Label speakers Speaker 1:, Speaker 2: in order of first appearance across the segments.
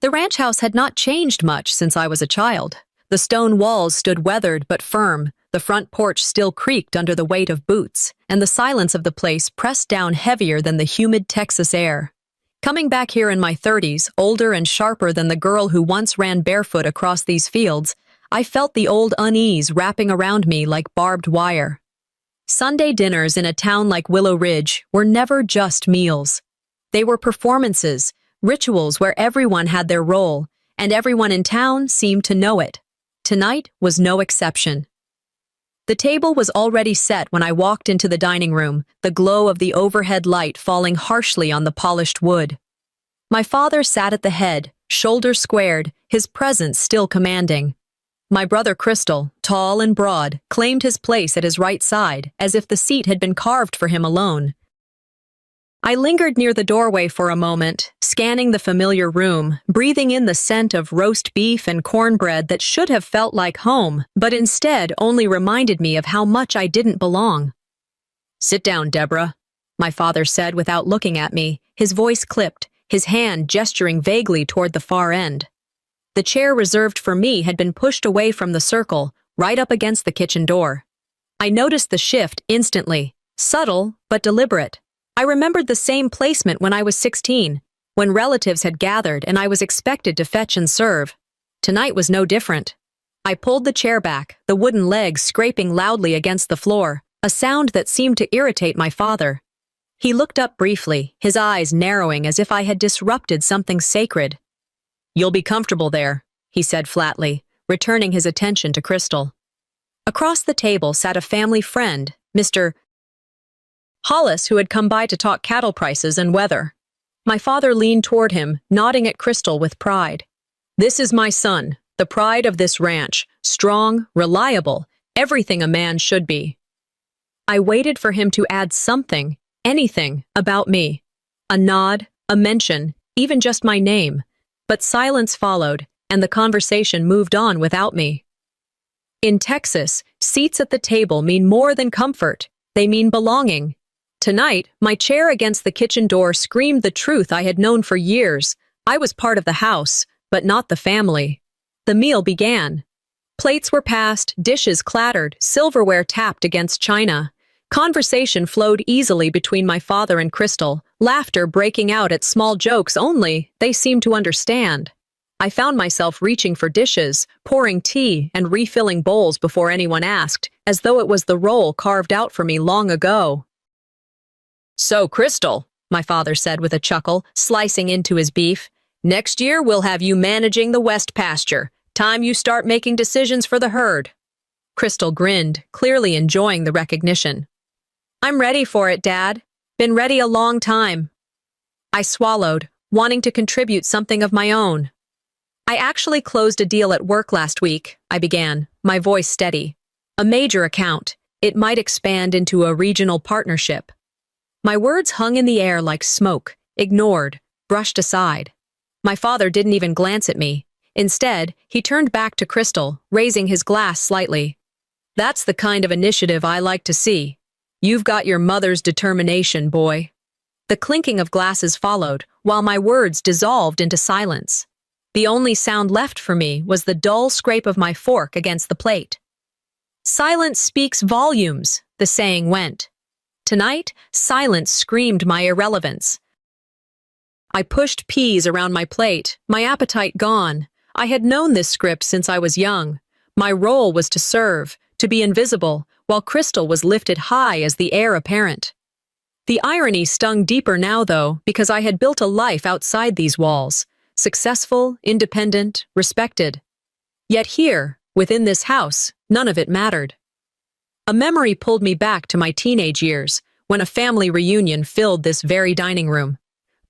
Speaker 1: The ranch house had not changed much since I was a child. The stone walls stood weathered but firm, the front porch still creaked under the weight of boots, and the silence of the place pressed down heavier than the humid Texas air. Coming back here in my 30s, older and sharper than the girl who once ran barefoot across these fields, I felt the old unease wrapping around me like barbed wire. Sunday dinners in a town like Willow Ridge were never just meals. They were performances, rituals where everyone had their role, and everyone in town seemed to know it. Tonight was no exception. The table was already set when I walked into the dining room, the glow of the overhead light falling harshly on the polished wood. My father sat at the head, shoulders squared, his presence still commanding. My brother Crystal, tall and broad, claimed his place at his right side, as if the seat had been carved for him alone. I lingered near the doorway for a moment, scanning the familiar room, breathing in the scent of roast beef and cornbread that should have felt like home, but instead only reminded me of how much I didn't belong. "Sit down, Deborah," my father said without looking at me, his voice clipped, his hand gesturing vaguely toward the far end. The chair reserved for me had been pushed away from the circle, right up against the kitchen door. I noticed the shift instantly, subtle but deliberate. I remembered the same placement when I was 16, when relatives had gathered and I was expected to fetch and serve. Tonight was no different. I pulled the chair back, the wooden legs scraping loudly against the floor, a sound that seemed to irritate my father. He looked up briefly, his eyes narrowing as if I had disrupted something sacred. "You'll be comfortable there," he said flatly, returning his attention to Crystal. Across the table sat a family friend, Mr. Hollis, who had come by to talk cattle prices and weather. My father leaned toward him, nodding at Crystal with pride. "This is my son, the pride of this ranch, strong, reliable, everything a man should be." I waited for him to add something, anything, about me. A nod, a mention, even just my name. But silence followed, and the conversation moved on without me. In Texas, seats at the table mean more than comfort. They mean belonging. Tonight, my chair against the kitchen door screamed the truth I had known for years. I was part of the house, but not the family. The meal began. Plates were passed, dishes clattered, silverware tapped against china. Conversation flowed easily between my father and Crystal, laughter breaking out at small jokes only they seemed to understand. I found myself reaching for dishes, pouring tea, and refilling bowls before anyone asked, as though it was the role carved out for me long ago. "So, Crystal," my father said with a chuckle, slicing into his beef, "next year we'll have you managing the west pasture. Time you start making decisions for the herd." Crystal grinned, clearly enjoying the recognition. "I'm ready for it, Dad. Been ready a long time." I swallowed, wanting to contribute something of my own. "I actually closed a deal at work last week," I began, my voice steady. "A major account. It might expand into a regional partnership." My words hung in the air like smoke, ignored, brushed aside. My father didn't even glance at me. Instead, he turned back to Crystal, raising his glass slightly. "That's the kind of initiative I like to see. You've got your mother's determination, boy." The clinking of glasses followed, while my words dissolved into silence. The only sound left for me was the dull scrape of my fork against the plate. "Silence speaks volumes," the saying went. Tonight, silence screamed my irrelevance. I pushed peas around my plate, my appetite gone. I had known this script since I was young. My role was to serve, to be invisible, while Crystal was lifted high as the heir apparent. The irony stung deeper now, though, because I had built a life outside these walls, successful, independent, respected. Yet here, within this house, none of it mattered. A memory pulled me back to my teenage years, when a family reunion filled this very dining room.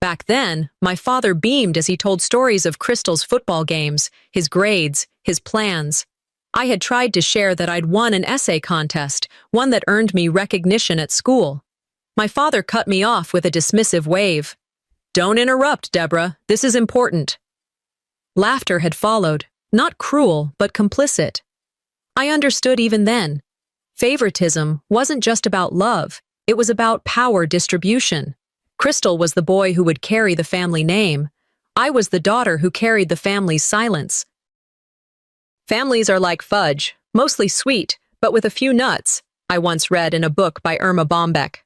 Speaker 1: Back then, my father beamed as he told stories of Crystal's football games, his grades, his plans. I had tried to share that I'd won an essay contest, one that earned me recognition at school. My father cut me off with a dismissive wave. "Don't interrupt, Deborah. This is important." Laughter had followed, not cruel, but complicit. I understood even then. Favoritism wasn't just about love, it was about power distribution. Crystal was the boy who would carry the family name. I was the daughter who carried the family's silence. Families are like fudge, mostly sweet, but with a few nuts, I once read in a book by Irma Bombeck.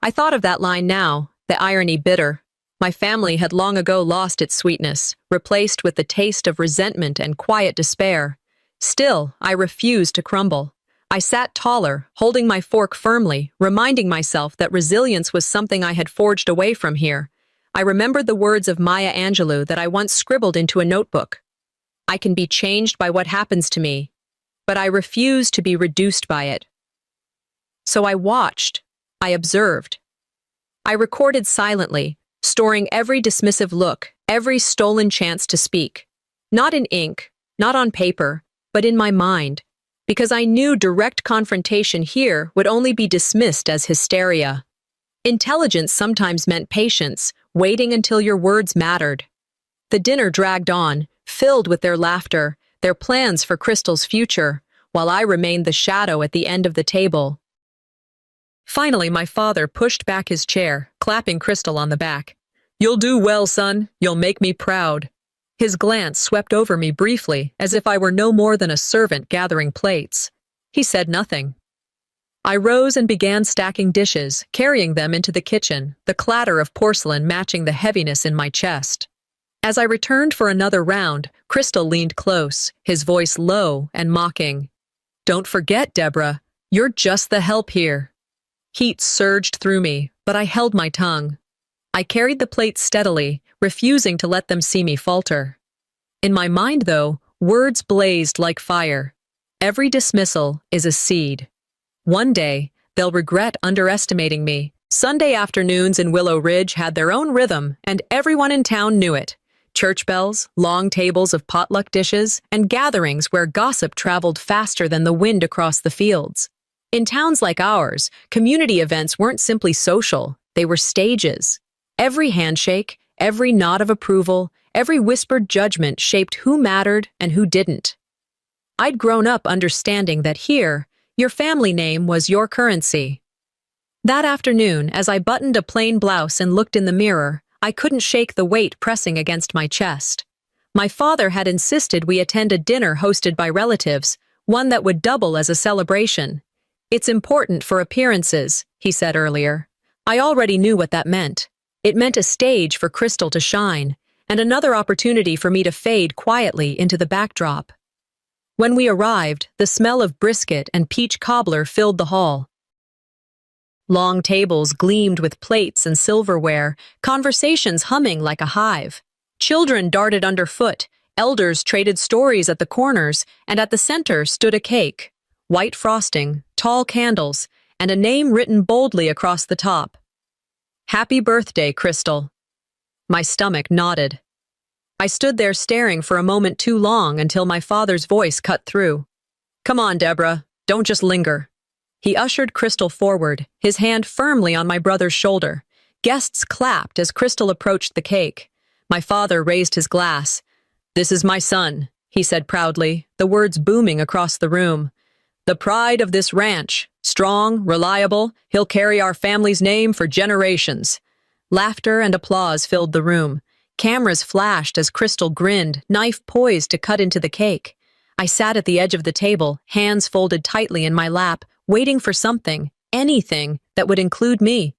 Speaker 1: I thought of that line now, the irony bitter. My family had long ago lost its sweetness, replaced with the taste of resentment and quiet despair. Still, I refused to crumble. I sat taller, holding my fork firmly, reminding myself that resilience was something I had forged away from here. I remembered the words of Maya Angelou that I once scribbled into a notebook. I can be changed by what happens to me, but I refuse to be reduced by it. So I watched. I observed. I recorded silently, storing every dismissive look, every stolen chance to speak. Not in ink, not on paper, but in my mind, because I knew direct confrontation here would only be dismissed as hysteria. Intelligence sometimes meant patience, waiting until your words mattered. The dinner dragged on, filled with their laughter, their plans for Crystal's future, while I remained the shadow at the end of the table. Finally, my father pushed back his chair, clapping Crystal on the back. "You'll do well, son. You'll make me proud." His glance swept over me briefly, as if I were no more than a servant gathering plates. He said nothing. I rose and began stacking dishes, carrying them into the kitchen, the clatter of porcelain matching the heaviness in my chest. As I returned for another round, Crystal leaned close, his voice low and mocking. "Don't forget, Deborah, you're just the help here." Heat surged through me, but I held my tongue. I carried the plates steadily, refusing to let them see me falter. In my mind, though, words blazed like fire. Every dismissal is a seed. One day, they'll regret underestimating me. Sunday afternoons in Willow Ridge had their own rhythm, and everyone in town knew it. Church bells, long tables of potluck dishes, and gatherings where gossip traveled faster than the wind across the fields. In towns like ours, community events weren't simply social, they were stages. Every handshake, every nod of approval, every whispered judgment shaped who mattered and who didn't. I'd grown up understanding that here, your family name was your currency. That afternoon, as I buttoned a plain blouse and looked in the mirror, I couldn't shake the weight pressing against my chest. My father had insisted we attend a dinner hosted by relatives, one that would double as a celebration. "It's important for appearances," he said earlier. I already knew what that meant. It meant a stage for Crystal to shine, and another opportunity for me to fade quietly into the backdrop. When we arrived, the smell of brisket and peach cobbler filled the hall. Long tables gleamed with plates and silverware, conversations humming like a hive. Children darted underfoot, elders traded stories at the corners, and at the center stood a cake. White frosting, tall candles, and a name written boldly across the top. "Happy birthday, Crystal." My stomach nodded. I stood there staring for a moment too long until my father's voice cut through. "Come on, Deborah, don't just linger." He ushered Crystal forward, his hand firmly on my brother's shoulder. Guests clapped as Crystal approached the cake. My father raised his glass. "This is my son," he said proudly, the words booming across the room. "The pride of this ranch. Strong, reliable, he'll carry our family's name for generations." Laughter and applause filled the room. Cameras flashed as Crystal grinned, knife poised to cut into the cake. I sat at the edge of the table, hands folded tightly in my lap, waiting for something, anything, that would include me.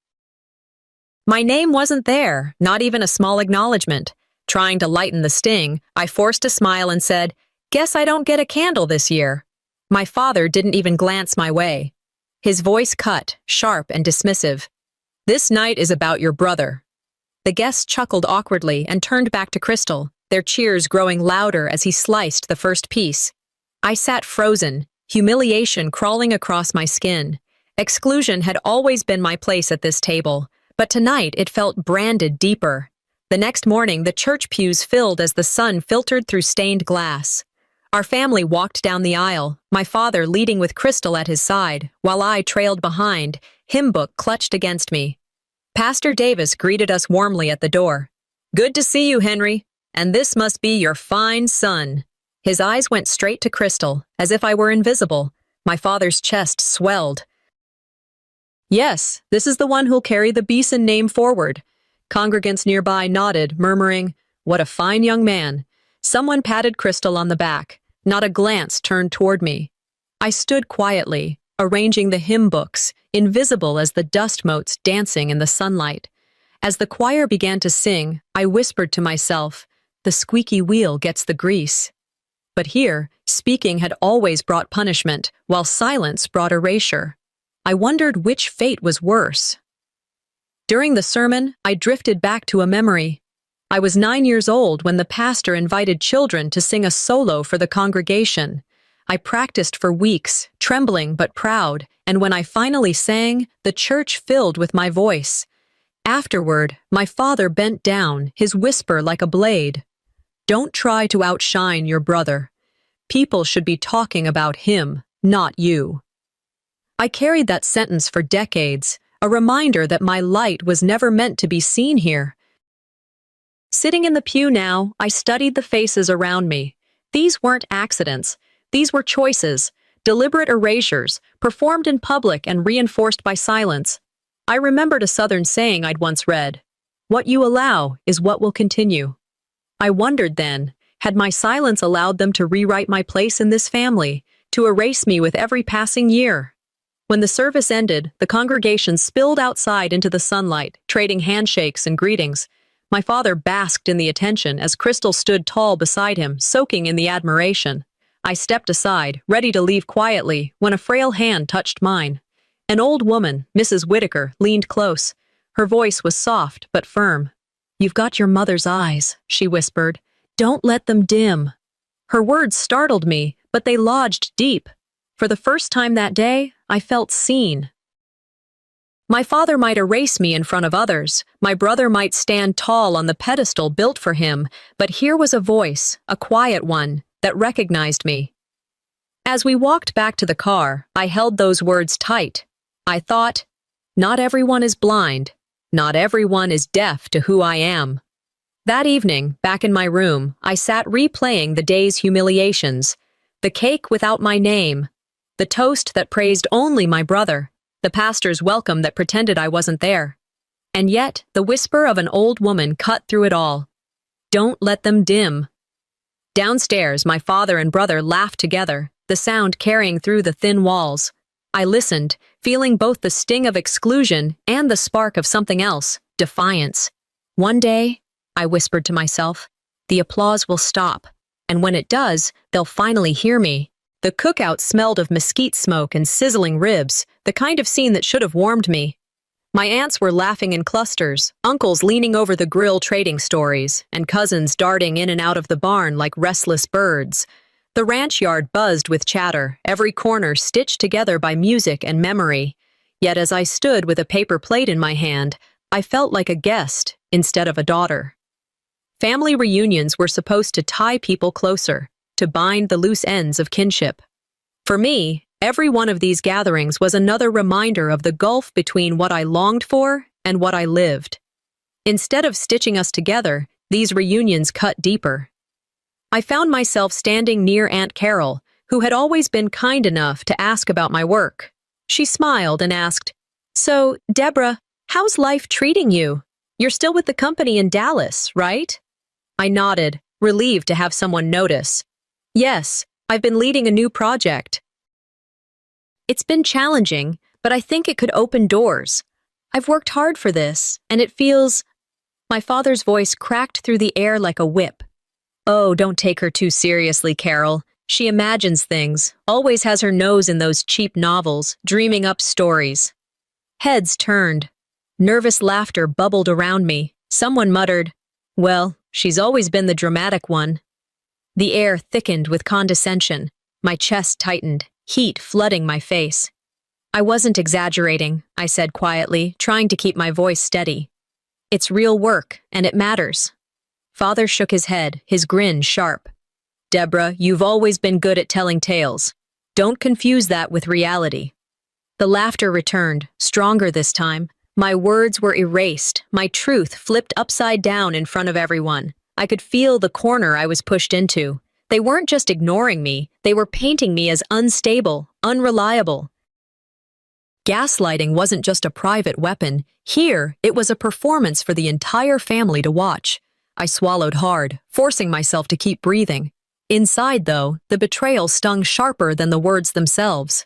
Speaker 1: My name wasn't there, not even a small acknowledgement. Trying to lighten the sting, I forced a smile and said, "Guess I don't get a candle this year." My father didn't even glance my way. His voice cut, sharp and dismissive. "This night is about your brother." The guests chuckled awkwardly and turned back to Crystal, their cheers growing louder as he sliced the first piece. I sat frozen, humiliation crawling across my skin. Exclusion had always been my place at this table, but tonight it felt branded deeper. The next morning, the church pews filled as the sun filtered through stained glass. Our family walked down the aisle, my father leading with Crystal at his side, while I trailed behind, hymn book clutched against me. Pastor Davis greeted us warmly at the door. "Good to see you, Henry, and this must be your fine son." His eyes went straight to Crystal, as if I were invisible. My father's chest swelled. "Yes, this is the one who'll carry the Beeson name forward." Congregants nearby nodded, murmuring, What a fine young man. Someone patted Crystal on the back. Not a glance turned toward me. I stood quietly, arranging the hymn books, invisible as the dust motes dancing in the sunlight. As the choir began to sing, I whispered to myself, "The squeaky wheel gets the grease." But here, speaking had always brought punishment, while silence brought erasure. I wondered which fate was worse. During the sermon, I drifted back to a memory. I was 9 years old when the pastor invited children to sing a solo for the congregation. I practiced for weeks, trembling but proud, and when I finally sang, the church filled with my voice. Afterward, my father bent down, his whisper like a blade. "Don't try to outshine your brother. People should be talking about him, not you." I carried that sentence for decades, a reminder that my light was never meant to be seen here. Sitting in the pew now, I studied the faces around me. These weren't accidents. These were choices, deliberate erasures, performed in public and reinforced by silence. I remembered a Southern saying I'd once read, "What you allow is what will continue." I wondered then, had my silence allowed them to rewrite my place in this family, to erase me with every passing year? When the service ended, the congregation spilled outside into the sunlight, trading handshakes and greetings. My father basked in the attention as Crystal stood tall beside him, soaking in the admiration. I stepped aside, ready to leave quietly, when a frail hand touched mine. An old woman, Mrs. Whitaker, leaned close. Her voice was soft but firm. "You've got your mother's eyes," she whispered. "Don't let them dim." Her words startled me, but they lodged deep. For the first time that day, I felt seen. My father might erase me in front of others, my brother might stand tall on the pedestal built for him, but here was a voice, a quiet one, that recognized me. As we walked back to the car, I held those words tight. I thought, not everyone is blind. Not everyone is deaf to who I am. That evening, back in my room, I sat replaying the day's humiliations. The cake without my name. The toast that praised only my brother. The pastor's welcome that pretended I wasn't there. And yet, the whisper of an old woman cut through it all. "Don't let them dim." Downstairs, my father and brother laughed together, the sound carrying through the thin walls. I listened, feeling both the sting of exclusion and the spark of something else, defiance. "One day," I whispered to myself, "the applause will stop, and when it does, they'll finally hear me." The cookout smelled of mesquite smoke and sizzling ribs, the kind of scene that should have warmed me. My aunts were laughing in clusters, uncles leaning over the grill trading stories, and cousins darting in and out of the barn like restless birds. The ranch yard buzzed with chatter, every corner stitched together by music and memory. Yet as I stood with a paper plate in my hand, I felt like a guest instead of a daughter. Family reunions were supposed to tie people closer, to bind the loose ends of kinship. For me, every one of these gatherings was another reminder of the gulf between what I longed for and what I lived. Instead of stitching us together, these reunions cut deeper. I found myself standing near Aunt Carol, who had always been kind enough to ask about my work. She smiled and asked, "So, Deborah, how's life treating you? You're still with the company in Dallas, right?" I nodded, relieved to have someone notice. "Yes, I've been leading a new project. It's been challenging, but I think it could open doors. I've worked hard for this, and it feels—" My father's voice cracked through the air like a whip. "Oh, don't take her too seriously, Carol. She imagines things, always has her nose in those cheap novels, dreaming up stories." Heads turned. Nervous laughter bubbled around me. Someone muttered, "Well, she's always been the dramatic one." The air thickened with condescension. My chest tightened, heat flooding my face. "I wasn't exaggerating," I said quietly, trying to keep my voice steady. "It's real work, and it matters." Father shook his head, his grin sharp. "Deborah, you've always been good at telling tales. Don't confuse that with reality." The laughter returned, stronger this time. My words were erased, my truth flipped upside down in front of everyone. I could feel the corner I was pushed into. They weren't just ignoring me, they were painting me as unstable, unreliable. Gaslighting wasn't just a private weapon. Here, it was a performance for the entire family to watch. I swallowed hard, forcing myself to keep breathing. Inside, though, the betrayal stung sharper than the words themselves.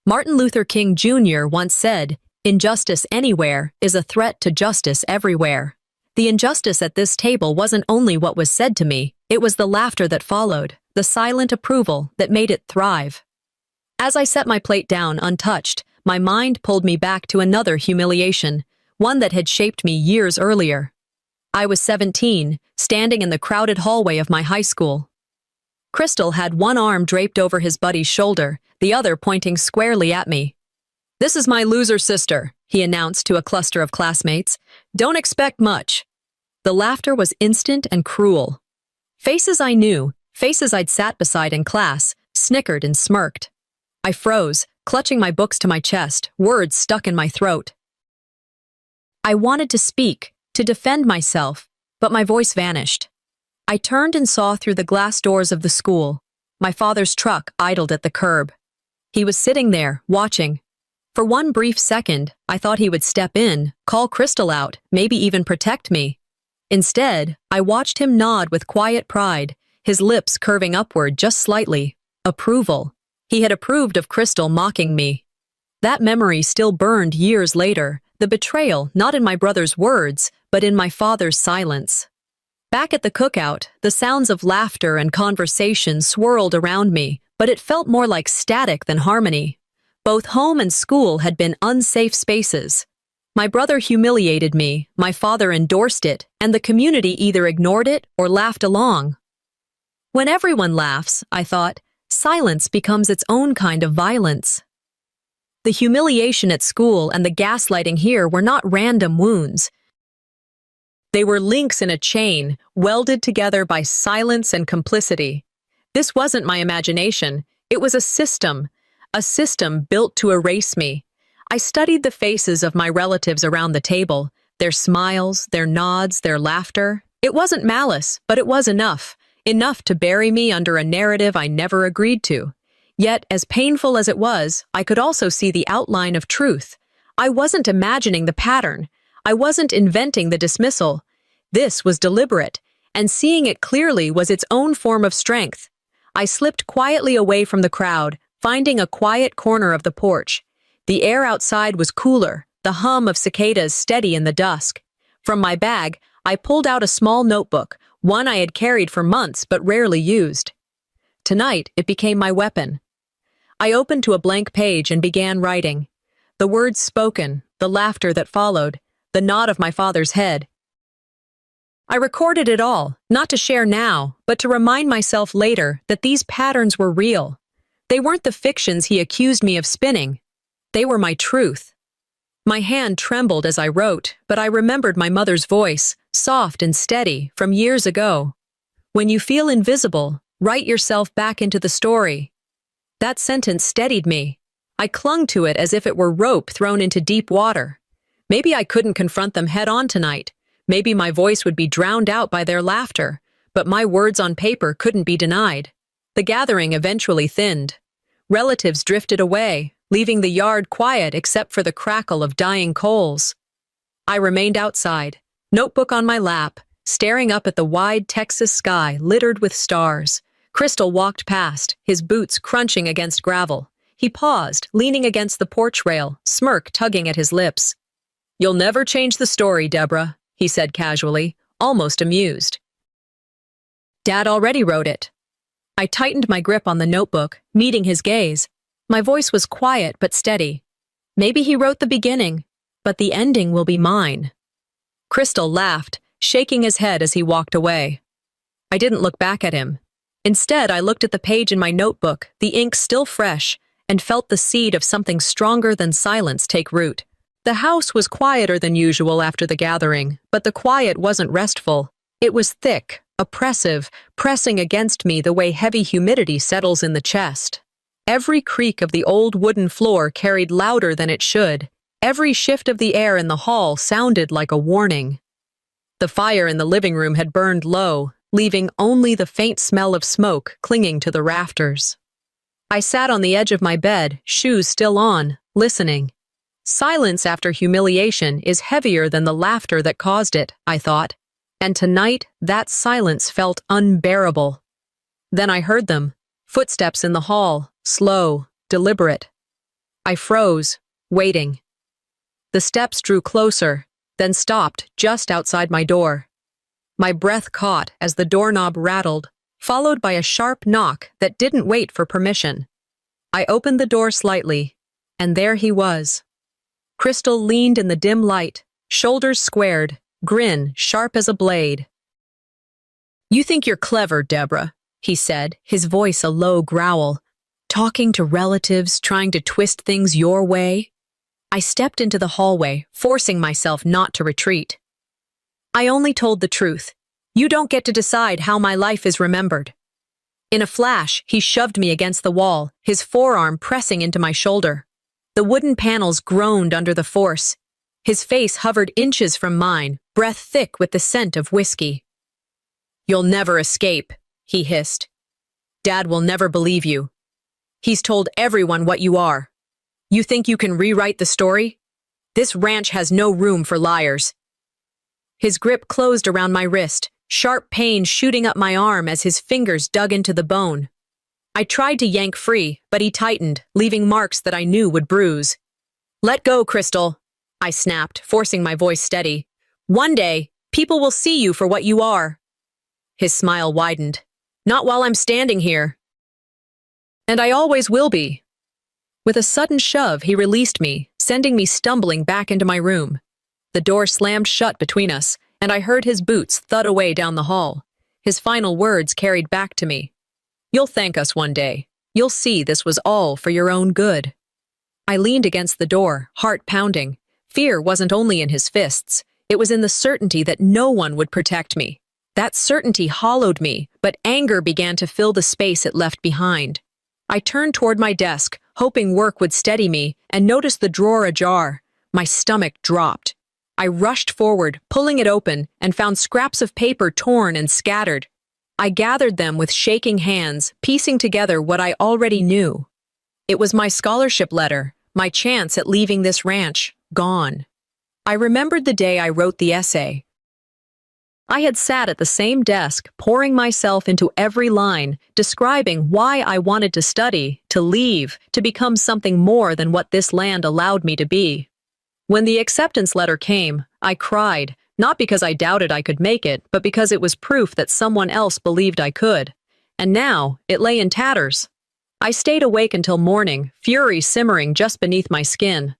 Speaker 1: Martin Luther King Jr. once said, "Injustice anywhere is a threat to justice everywhere." The injustice at this table wasn't only what was said to me, it was the laughter that followed, the silent approval that made it thrive. As I set my plate down untouched, my mind pulled me back to another humiliation, one that had shaped me years earlier. I was 17, standing in the crowded hallway of my high school. Crystal had one arm draped over his buddy's shoulder, the other pointing squarely at me. "This is my loser sister," he announced to a cluster of classmates. "Don't expect much." The laughter was instant and cruel. Faces I knew, faces I'd sat beside in class, snickered and smirked. I froze, clutching my books to my chest, words stuck in my throat. I wanted to speak, to defend myself, but my voice vanished. I turned and saw through the glass doors of the school. My father's truck idled at the curb. He was sitting there, watching. For one brief second, I thought he would step in, call Crystal out, maybe even protect me. Instead, I watched him nod with quiet pride, his lips curving upward just slightly. Approval. He had approved of Crystal mocking me. That memory still burned years later, the betrayal not in my brother's words, but in my father's silence. Back at the cookout, the sounds of laughter and conversation swirled around me, but it felt more like static than harmony. Both home and school had been unsafe spaces. My brother humiliated me, my father endorsed it, and the community either ignored it or laughed along. When everyone laughs, I thought, silence becomes its own kind of violence. The humiliation at school and the gaslighting here were not random wounds. They were links in a chain, welded together by silence and complicity. This wasn't my imagination. It was a system built to erase me. I studied the faces of my relatives around the table, their smiles, their nods, their laughter. It wasn't malice, but it was enough to bury me under a narrative I never agreed to. Yet, as painful as it was, I could also see the outline of truth. I wasn't imagining the pattern. I wasn't inventing the dismissal. This was deliberate, and seeing it clearly was its own form of strength. I slipped quietly away from the crowd, finding a quiet corner of the porch. The air outside was cooler, the hum of cicadas steady in the dusk. From my bag, I pulled out a small notebook, one I had carried for months but rarely used. Tonight, it became my weapon. I opened to a blank page and began writing. The words spoken, the laughter that followed, the nod of my father's head. I recorded it all, not to share now, but to remind myself later that these patterns were real. They weren't the fictions he accused me of spinning. They were my truth. My hand trembled as I wrote, but I remembered my mother's voice, soft and steady, from years ago. "When you feel invisible, write yourself back into the story." That sentence steadied me. I clung to it as if it were rope thrown into deep water. Maybe I couldn't confront them head-on tonight. Maybe my voice would be drowned out by their laughter, but my words on paper couldn't be denied. The gathering eventually thinned. Relatives drifted away, leaving the yard quiet except for the crackle of dying coals. I remained outside, notebook on my lap, staring up at the wide Texas sky littered with stars. Crystal walked past, his boots crunching against gravel. He paused, leaning against the porch rail, smirk tugging at his lips. "You'll never change the story, Deborah," he said casually, almost amused. "Dad already wrote it." I tightened my grip on the notebook, meeting his gaze. My voice was quiet but steady. "Maybe he wrote the beginning, but the ending will be mine." Crystal laughed, shaking his head as he walked away. I didn't look back at him. Instead, I looked at the page in my notebook, the ink still fresh, and felt the seed of something stronger than silence take root. The house was quieter than usual after the gathering, but the quiet wasn't restful. It was thick, oppressive, pressing against me the way heavy humidity settles in the chest. Every creak of the old wooden floor carried louder than it should. Every shift of the air in the hall sounded like a warning. The fire in the living room had burned low, leaving only the faint smell of smoke clinging to the rafters. I sat on the edge of my bed, shoes still on, listening. Silence after humiliation is heavier than the laughter that caused it, I thought. And tonight, that silence felt unbearable. Then I heard them, footsteps in the hall, slow, deliberate. I froze, waiting. The steps drew closer, then stopped just outside my door. My breath caught as the doorknob rattled, followed by a sharp knock that didn't wait for permission. I opened the door slightly, and there he was. Crystal leaned in the dim light, shoulders squared, grin sharp as a blade. "You think you're clever, Deborah," he said, his voice a low growl. "Talking to relatives, trying to twist things your way?" I stepped into the hallway, forcing myself not to retreat. "I only told the truth. You don't get to decide how my life is remembered." In a flash, he shoved me against the wall, his forearm pressing into my shoulder. The wooden panels groaned under the force. His face hovered inches from mine, breath thick with the scent of whiskey. "You'll never escape," he hissed. "Dad will never believe you. He's told everyone what you are. You think you can rewrite the story? This ranch has no room for liars." His grip closed around my wrist, sharp pain shooting up my arm as his fingers dug into the bone. I tried to yank free, but he tightened, leaving marks that I knew would bruise. "Let go, Crystal," I snapped, forcing my voice steady. "One day, people will see you for what you are." His smile widened. "Not while I'm standing here." "And I always will be." With a sudden shove, he released me, sending me stumbling back into my room. The door slammed shut between us, and I heard his boots thud away down the hall. His final words carried back to me. "You'll thank us one day. You'll see this was all for your own good." I leaned against the door, heart pounding. Fear wasn't only in his fists. It was in the certainty that no one would protect me. That certainty hollowed me, but anger began to fill the space it left behind. I turned toward my desk, hoping work would steady me, and noticed the drawer ajar. My stomach dropped. I rushed forward, pulling it open, and found scraps of paper torn and scattered. I gathered them with shaking hands, piecing together what I already knew. It was my scholarship letter, my chance at leaving this ranch, gone. I remembered the day I wrote the essay. I had sat at the same desk, pouring myself into every line, describing why I wanted to study, to leave, to become something more than what this land allowed me to be. When the acceptance letter came, I cried, not because I doubted I could make it, but because it was proof that someone else believed I could. And now, it lay in tatters. I stayed awake until morning, fury simmering just beneath my skin.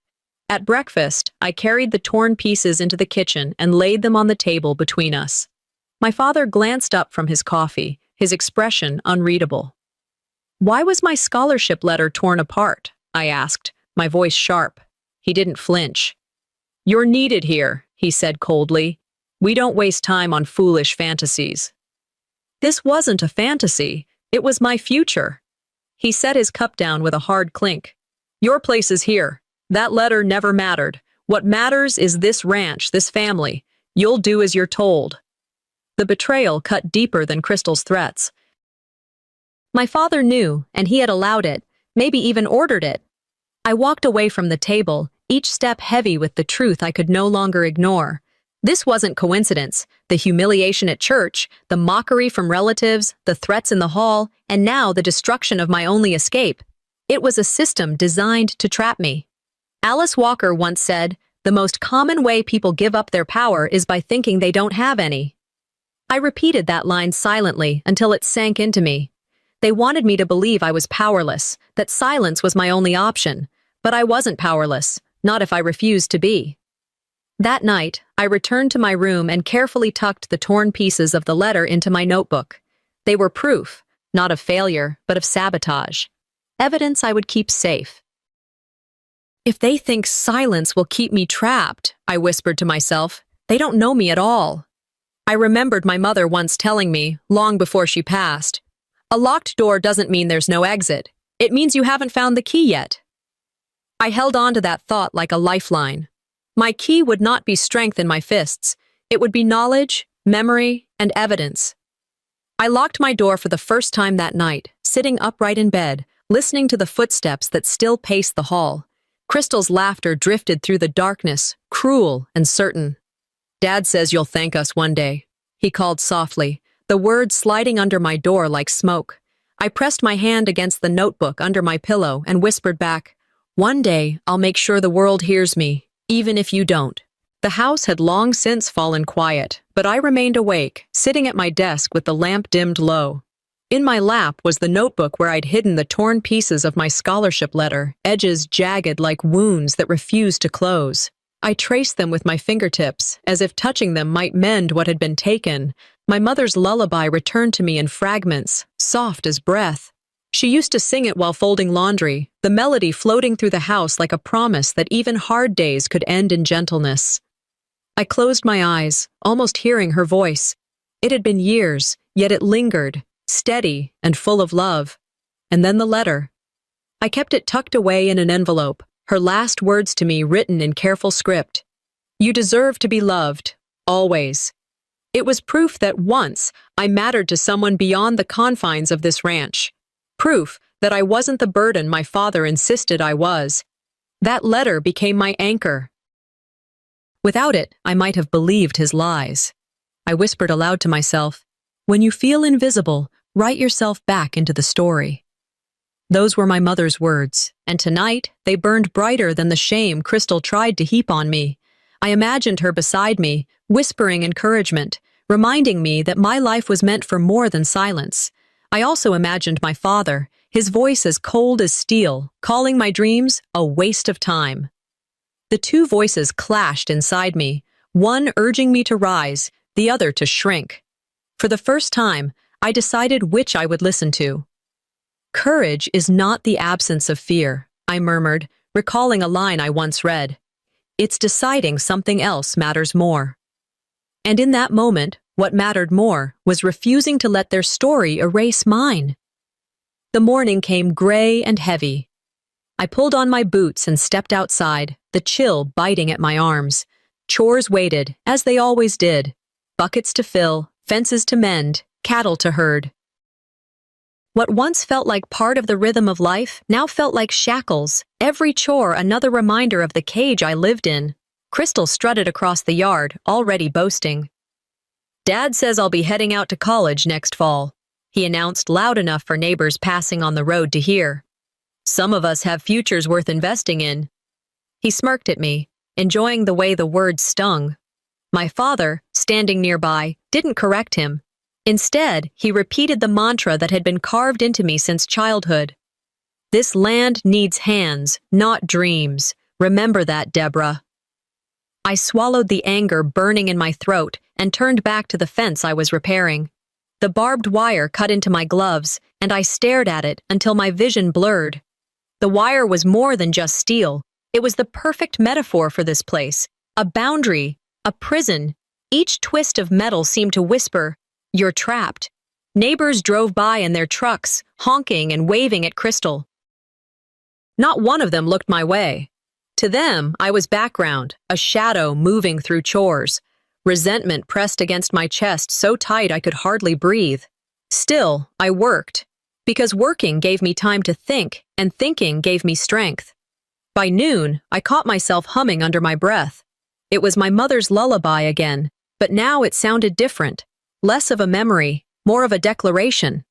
Speaker 1: At breakfast, I carried the torn pieces into the kitchen and laid them on the table between us. My father glanced up from his coffee, his expression unreadable. "Why was my scholarship letter torn apart?" I asked, my voice sharp. He didn't flinch. "You're needed here," he said coldly. "We don't waste time on foolish fantasies." This wasn't a fantasy. It was my future. He set his cup down with a hard clink. "Your place is here. That letter never mattered. What matters is this ranch, this family. You'll do as you're told." The betrayal cut deeper than Crystal's threats. My father knew, and he had allowed it, maybe even ordered it. I walked away from the table, each step heavy with the truth I could no longer ignore. This wasn't coincidence. The humiliation at church, the mockery from relatives, the threats in the hall, and now the destruction of my only escape. It was a system designed to trap me. Alice Walker once said, "The most common way people give up their power is by thinking they don't have any." I repeated that line silently until it sank into me. They wanted me to believe I was powerless, that silence was my only option. But I wasn't powerless, not if I refused to be. That night, I returned to my room and carefully tucked the torn pieces of the letter into my notebook. They were proof, not of failure, but of sabotage. Evidence I would keep safe. "If they think silence will keep me trapped," I whispered to myself, "they don't know me at all." I remembered my mother once telling me, long before she passed, "A locked door doesn't mean there's no exit. It means you haven't found the key yet." I held on to that thought like a lifeline. My key would not be strength in my fists. It would be knowledge, memory, and evidence. I locked my door for the first time that night, sitting upright in bed, listening to the footsteps that still paced the hall. Crystal's laughter drifted through the darkness, cruel and certain. "Dad says you'll thank us one day. he called softly, the words sliding under my door like smoke. I pressed my hand against the notebook under my pillow and whispered back, "One day, I'll make sure the world hears me, even if you don't." The house had long since fallen quiet, but I remained awake, sitting at my desk with the lamp dimmed low. In my lap was the notebook where I'd hidden the torn pieces of my scholarship letter, edges jagged like wounds that refused to close. I traced them with my fingertips, as if touching them might mend what had been taken. My mother's lullaby returned to me in fragments, soft as breath. She used to sing it while folding laundry, the melody floating through the house like a promise that even hard days could end in gentleness. I closed my eyes, almost hearing her voice. It had been years, yet it lingered, steady and full of love. And then the letter. I kept it tucked away in an envelope, her last words to me written in careful script. "You deserve to be loved, always." It was proof that once I mattered to someone beyond the confines of this ranch. Proof that I wasn't the burden my father insisted I was. That letter became my anchor. Without it, I might have believed his lies. I whispered aloud to myself, "When you feel invisible, write yourself back into the story." Those were my mother's words, and tonight they burned brighter than the shame Crystal tried to heap on me. I imagined her beside me, whispering encouragement, reminding me that my life was meant for more than silence. I also imagined my father, his voice as cold as steel, calling my dreams a waste of time. The two voices clashed inside me, one urging me to rise, the other to shrink. For the first time, I decided which I would listen to. "Courage is not the absence of fear," I murmured, recalling a line I once read. "It's deciding something else matters more." And in that moment, what mattered more was refusing to let their story erase mine. The morning came gray and heavy. I pulled on my boots and stepped outside, the chill biting at my arms. Chores waited, as they always did. Buckets to fill, fences to mend, cattle to herd. What once felt like part of the rhythm of life now felt like shackles, every chore another reminder of the cage I lived in. Crystal strutted across the yard, already boasting. "Dad says I'll be heading out to college next fall," he announced loud enough for neighbors passing on the road to hear. "Some of us have futures worth investing in." He smirked at me, enjoying the way the words stung. My father, standing nearby, didn't correct him. Instead, he repeated the mantra that had been carved into me since childhood. "This land needs hands, not dreams. Remember that, Deborah." I swallowed the anger burning in my throat and turned back to the fence I was repairing. The barbed wire cut into my gloves, and I stared at it until my vision blurred. The wire was more than just steel. It was the perfect metaphor for this place. A boundary, a prison. Each twist of metal seemed to whisper, "You're trapped." Neighbors drove by in their trucks, honking and waving at Crystal. Not one of them looked my way. To them, I was background, a shadow moving through chores. Resentment pressed against my chest so tight I could hardly breathe. Still, I worked, because working gave me time to think, and thinking gave me strength. By noon, I caught myself humming under my breath. It was my mother's lullaby again, but now it sounded different. Less of a memory, more of a declaration.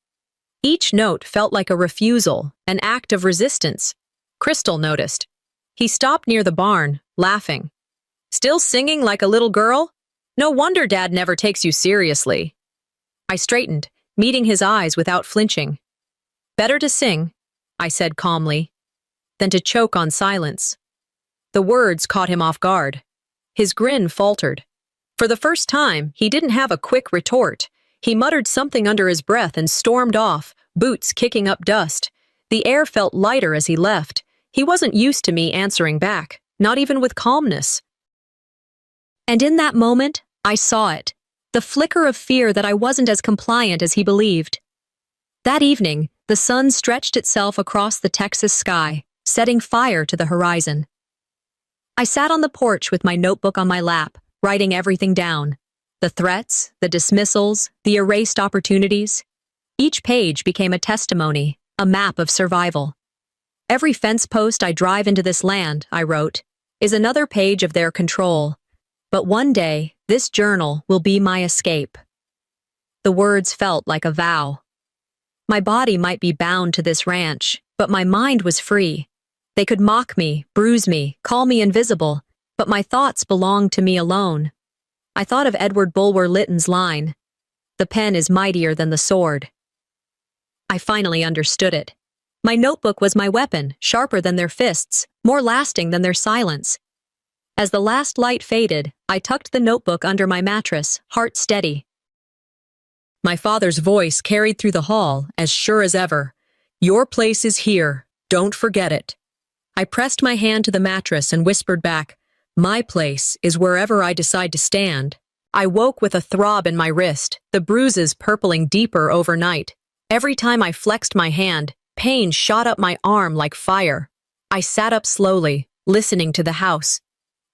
Speaker 1: Each note felt like a refusal, an act of resistance. Crystal noticed. He stopped near the barn, laughing. "Still singing like a little girl? No wonder Dad never takes you seriously." I straightened, meeting his eyes without flinching. "Better to sing," I said calmly, than to choke on silence. The words caught him off guard. His grin faltered. For the first time, he didn't have a quick retort. He muttered something under his breath and stormed off, boots kicking up dust. The air felt lighter as he left. He wasn't used to me answering back, not even with calmness. And in that moment, I saw it. The flicker of fear that I wasn't as compliant as he believed. That evening, the sun stretched itself across the Texas sky, setting fire to the horizon. I sat on the porch with my notebook on my lap, writing everything down. The threats, the dismissals, the erased opportunities. Each page became a testimony, a map of survival. "Every fence post I drive into this land," I wrote, "is another page of their control. But one day, this journal will be my escape." The words felt like a vow. My body might be bound to this ranch, but my mind was free. They could mock me, bruise me, call me invisible, but my thoughts belonged to me alone. I thought of Edward Bulwer Lytton's line, "The pen is mightier than the sword." I finally understood it. My notebook was my weapon, sharper than their fists, more lasting than their silence. As the last light faded, I tucked the notebook under my mattress, heart steady. My father's voice carried through the hall, as sure as ever. "Your place is here. Don't forget it." I pressed my hand to the mattress and whispered back, "My place is wherever I decide to stand." I woke with a throb in my wrist, the bruises purpling deeper overnight. Every time I flexed my hand, pain shot up my arm like fire. I sat up slowly, listening to the house.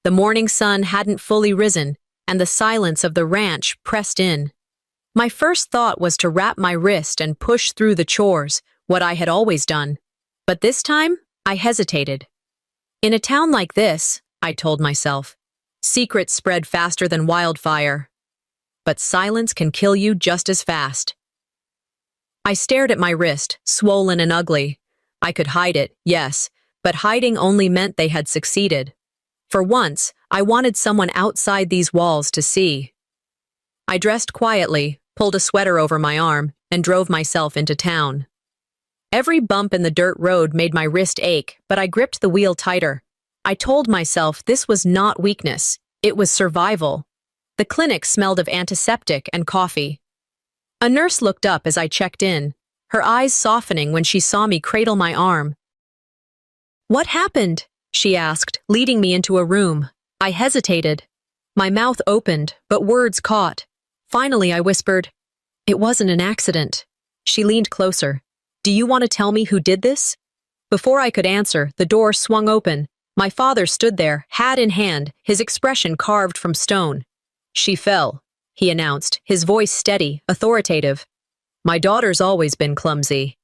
Speaker 1: The morning sun hadn't fully risen, and the silence of the ranch pressed in. My first thought was to wrap my wrist and push through the chores, what I had always done. But this time, I hesitated. In a town like this, I told myself, secrets spread faster than wildfire. But silence can kill you just as fast. I stared at my wrist, swollen and ugly. I could hide it, yes, but hiding only meant they had succeeded. For once, I wanted someone outside these walls to see. I dressed quietly, pulled a sweater over my arm, and drove myself into town. Every bump in the dirt road made my wrist ache, but I gripped the wheel tighter. I told myself this was not weakness, it was survival. The clinic smelled of antiseptic and coffee. A nurse looked up as I checked in, her eyes softening when she saw me cradle my arm. "What happened?" she asked, leading me into a room. I hesitated. My mouth opened, but words caught. Finally, I whispered, "It wasn't an accident." She leaned closer. "Do you want to tell me who did this?" Before I could answer, the door swung open. My father stood there, hat in hand, his expression carved from stone. "She fell," he announced, his voice steady, authoritative. "My daughter's always been clumsy."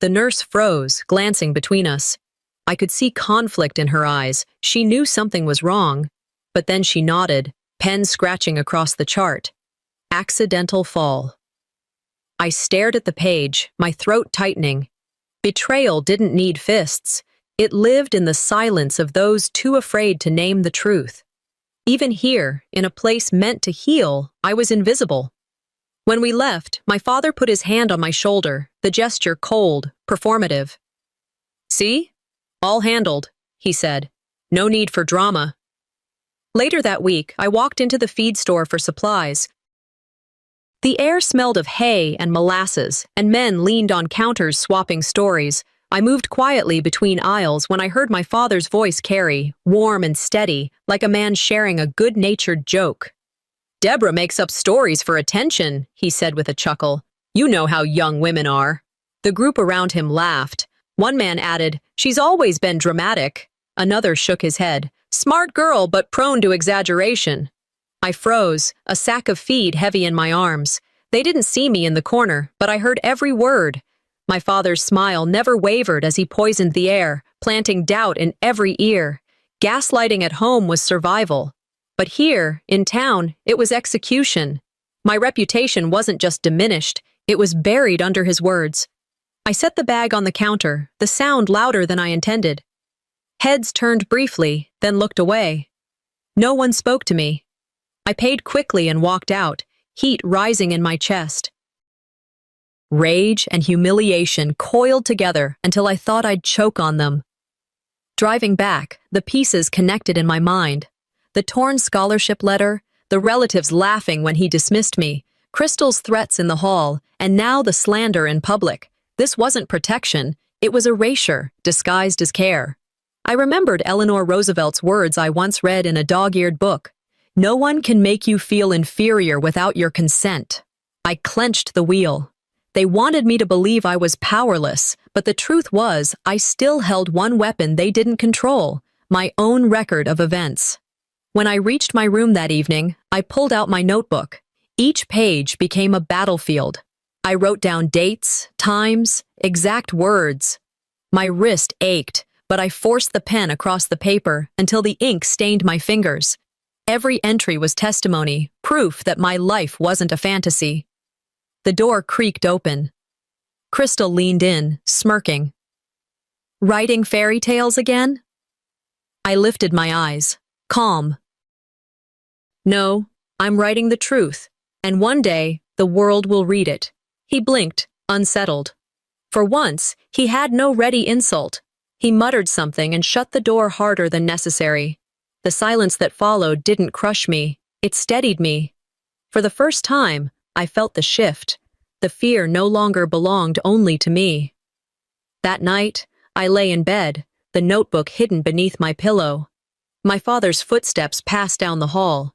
Speaker 1: The nurse froze, glancing between us. I could see conflict in her eyes. She knew something was wrong. But then she nodded, pen scratching across the chart. "Accidental fall." I stared at the page, my throat tightening. Betrayal didn't need fists. It lived in the silence of those too afraid to name the truth. Even here, in a place meant to heal, I was invisible. When we left, my father put his hand on my shoulder, the gesture cold, performative. "See? All handled," he said. "No need for drama." Later that week, I walked into the feed store for supplies. The air smelled of hay and molasses, and men leaned on counters swapping stories. I moved quietly between aisles when I heard my father's voice carry, warm and steady, like a man sharing a good-natured joke. "Deborah makes up stories for attention," he said with a chuckle. "You know how young women are." The group around him laughed. One man added, "She's always been dramatic." Another shook his head. "Smart girl, but prone to exaggeration." I froze, a sack of feed heavy in my arms. They didn't see me in the corner, but I heard every word. My father's smile never wavered as he poisoned the air, planting doubt in every ear. Gaslighting at home was survival. But here, in town, it was execution. My reputation wasn't just diminished, it was buried under his words. I set the bag on the counter, the sound louder than I intended. Heads turned briefly, then looked away. No one spoke to me. I paid quickly and walked out, heat rising in my chest. Rage and humiliation coiled together until I thought I'd choke on them. Driving back, the pieces connected in my mind. The torn scholarship letter, the relatives laughing when he dismissed me, Crystal's threats in the hall, and now the slander in public. This wasn't protection, it was erasure, disguised as care. I remembered Eleanor Roosevelt's words I once read in a dog-eared book. "No one can make you feel inferior without your consent." I clenched the wheel. They wanted me to believe I was powerless, but the truth was I still held one weapon they didn't control, my own record of events. When I reached my room that evening, I pulled out my notebook. Each page became a battlefield. I wrote down dates, times, exact words. My wrist ached, but I forced the pen across the paper until the ink stained my fingers. Every entry was testimony, proof that my life wasn't a fantasy. The door creaked open. Crystal leaned in, smirking. Writing fairy tales again? I lifted my eyes, calm. No, I'm writing the truth, and one day the world will read it. He blinked, unsettled. For once, he had no ready insult. He muttered something and shut the door harder than necessary. The silence that followed didn't crush me, it steadied me. For the first time, I felt the shift. The fear no longer belonged only to me. That night, I lay in bed, the notebook hidden beneath my pillow. My father's footsteps passed down the hall.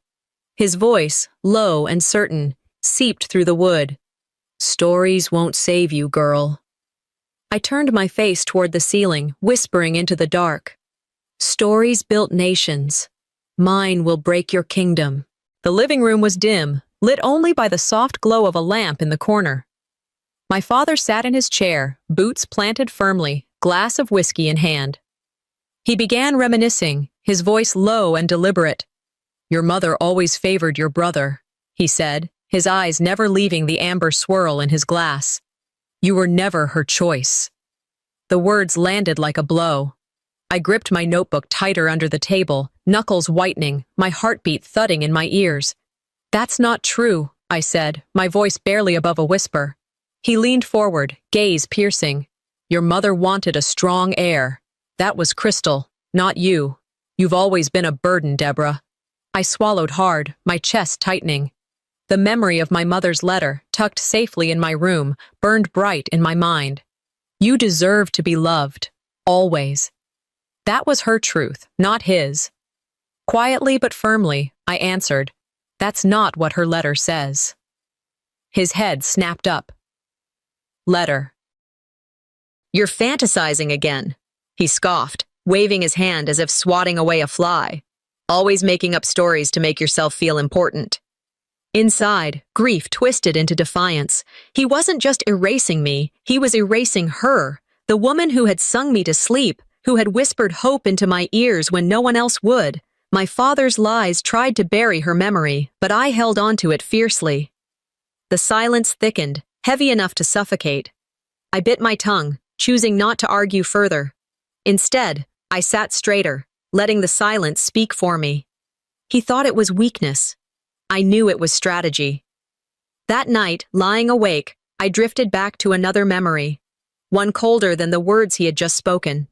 Speaker 1: His voice, low and certain, seeped through the wood. Stories won't save you, girl. I turned my face toward the ceiling, whispering into the dark. Stories built nations. Mine will break your kingdom. The living room was dim, lit only by the soft glow of a lamp in the corner. My father sat in his chair, boots planted firmly, glass of whiskey in hand. He began reminiscing, his voice low and deliberate. Your mother always favored your brother, he said, his eyes never leaving the amber swirl in his glass. You were never her choice. The words landed like a blow. I gripped my notebook tighter under the table, knuckles whitening, my heartbeat thudding in my ears. That's not true, I said, my voice barely above a whisper. He leaned forward, gaze piercing. Your mother wanted a strong heir. That was Crystal, not you. You've always been a burden, Deborah. I swallowed hard, my chest tightening. The memory of my mother's letter, tucked safely in my room, burned bright in my mind. You deserve to be loved, always. That was her truth, not his. Quietly but firmly, I answered, that's not what her letter says. His head snapped up. Letter. You're fantasizing again, he scoffed, waving his hand as if swatting away a fly. Always making up stories to make yourself feel important. Inside, grief twisted into defiance. He wasn't just erasing me, he was erasing her, the woman who had sung me to sleep, who had whispered hope into my ears when no one else would. My father's lies tried to bury her memory, but I held onto it fiercely. The silence thickened, heavy enough to suffocate. I bit my tongue, choosing not to argue further. Instead, I sat straighter, letting the silence speak for me. He thought it was weakness. I knew it was strategy. That night, lying awake, I drifted back to another memory, one colder than the words he had just spoken.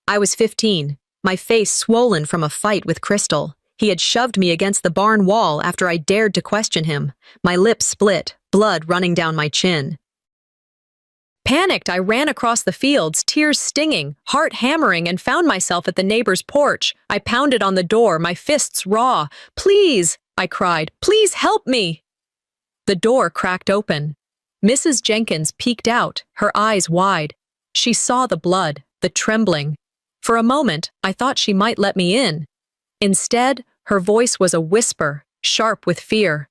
Speaker 1: I was 15, my face swollen from a fight with Crystal. He had shoved me against the barn wall after I dared to question him, my lips split, blood running down my chin. Panicked, I ran across the fields, tears stinging, heart hammering, and found myself at the neighbor's porch. I pounded on the door, my fists raw. Please, I cried, please help me. The door cracked open. Mrs. Jenkins peeked out, her eyes wide. She saw the blood, the trembling. For a moment, I thought she might let me in. Instead, her voice was a whisper, sharp with fear.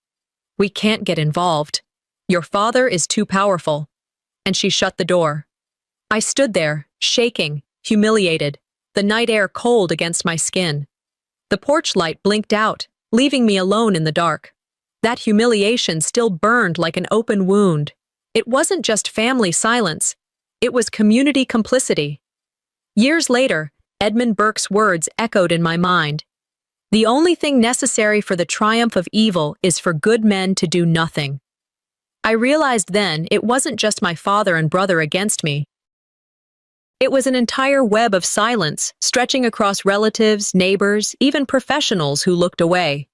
Speaker 1: We can't get involved. Your father is too powerful. And she shut the door. I stood there, shaking, humiliated, the night air cold against my skin. The porch light blinked out, leaving me alone in the dark. That humiliation still burned like an open wound. It wasn't just family silence. It was community complicity. Years later, Edmund Burke's words echoed in my mind. The only thing necessary for the triumph of evil is for good men to do nothing. I realized then it wasn't just my father and brother against me. It was an entire web of silence, stretching across relatives, neighbors, even professionals who looked away.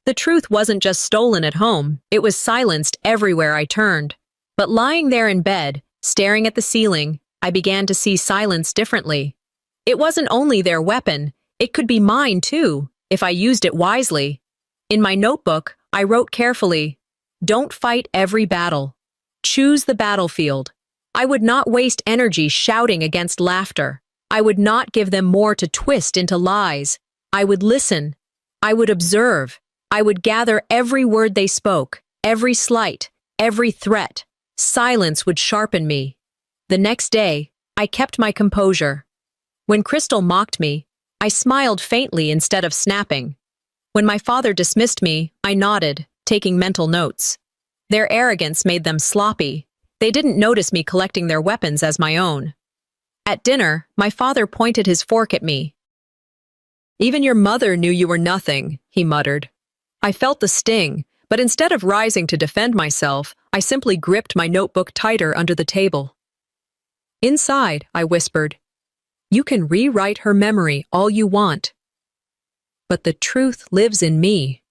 Speaker 1: The truth wasn't just stolen at home, it was silenced everywhere I turned. But lying there in bed, staring at the ceiling, I began to see silence differently. It wasn't only their weapon, it could be mine too, if I used it wisely. In my notebook, I wrote carefully, don't fight every battle. Choose the battlefield. I would not waste energy shouting against laughter. I would not give them more to twist into lies. I would listen. I would observe. I would gather every word they spoke, every slight, every threat. Silence would sharpen me. The next day, I kept my composure. When Crystal mocked me, I smiled faintly instead of snapping. When my father dismissed me, I nodded, taking mental notes. Their arrogance made them sloppy. They didn't notice me collecting their weapons as my own. At dinner, my father pointed his fork at me. "Even your mother knew you were nothing," he muttered. I felt the sting, but instead of rising to defend myself, I simply gripped my notebook tighter under the table. "Inside," I whispered, "you can rewrite her memory all you want. But the truth lives in me."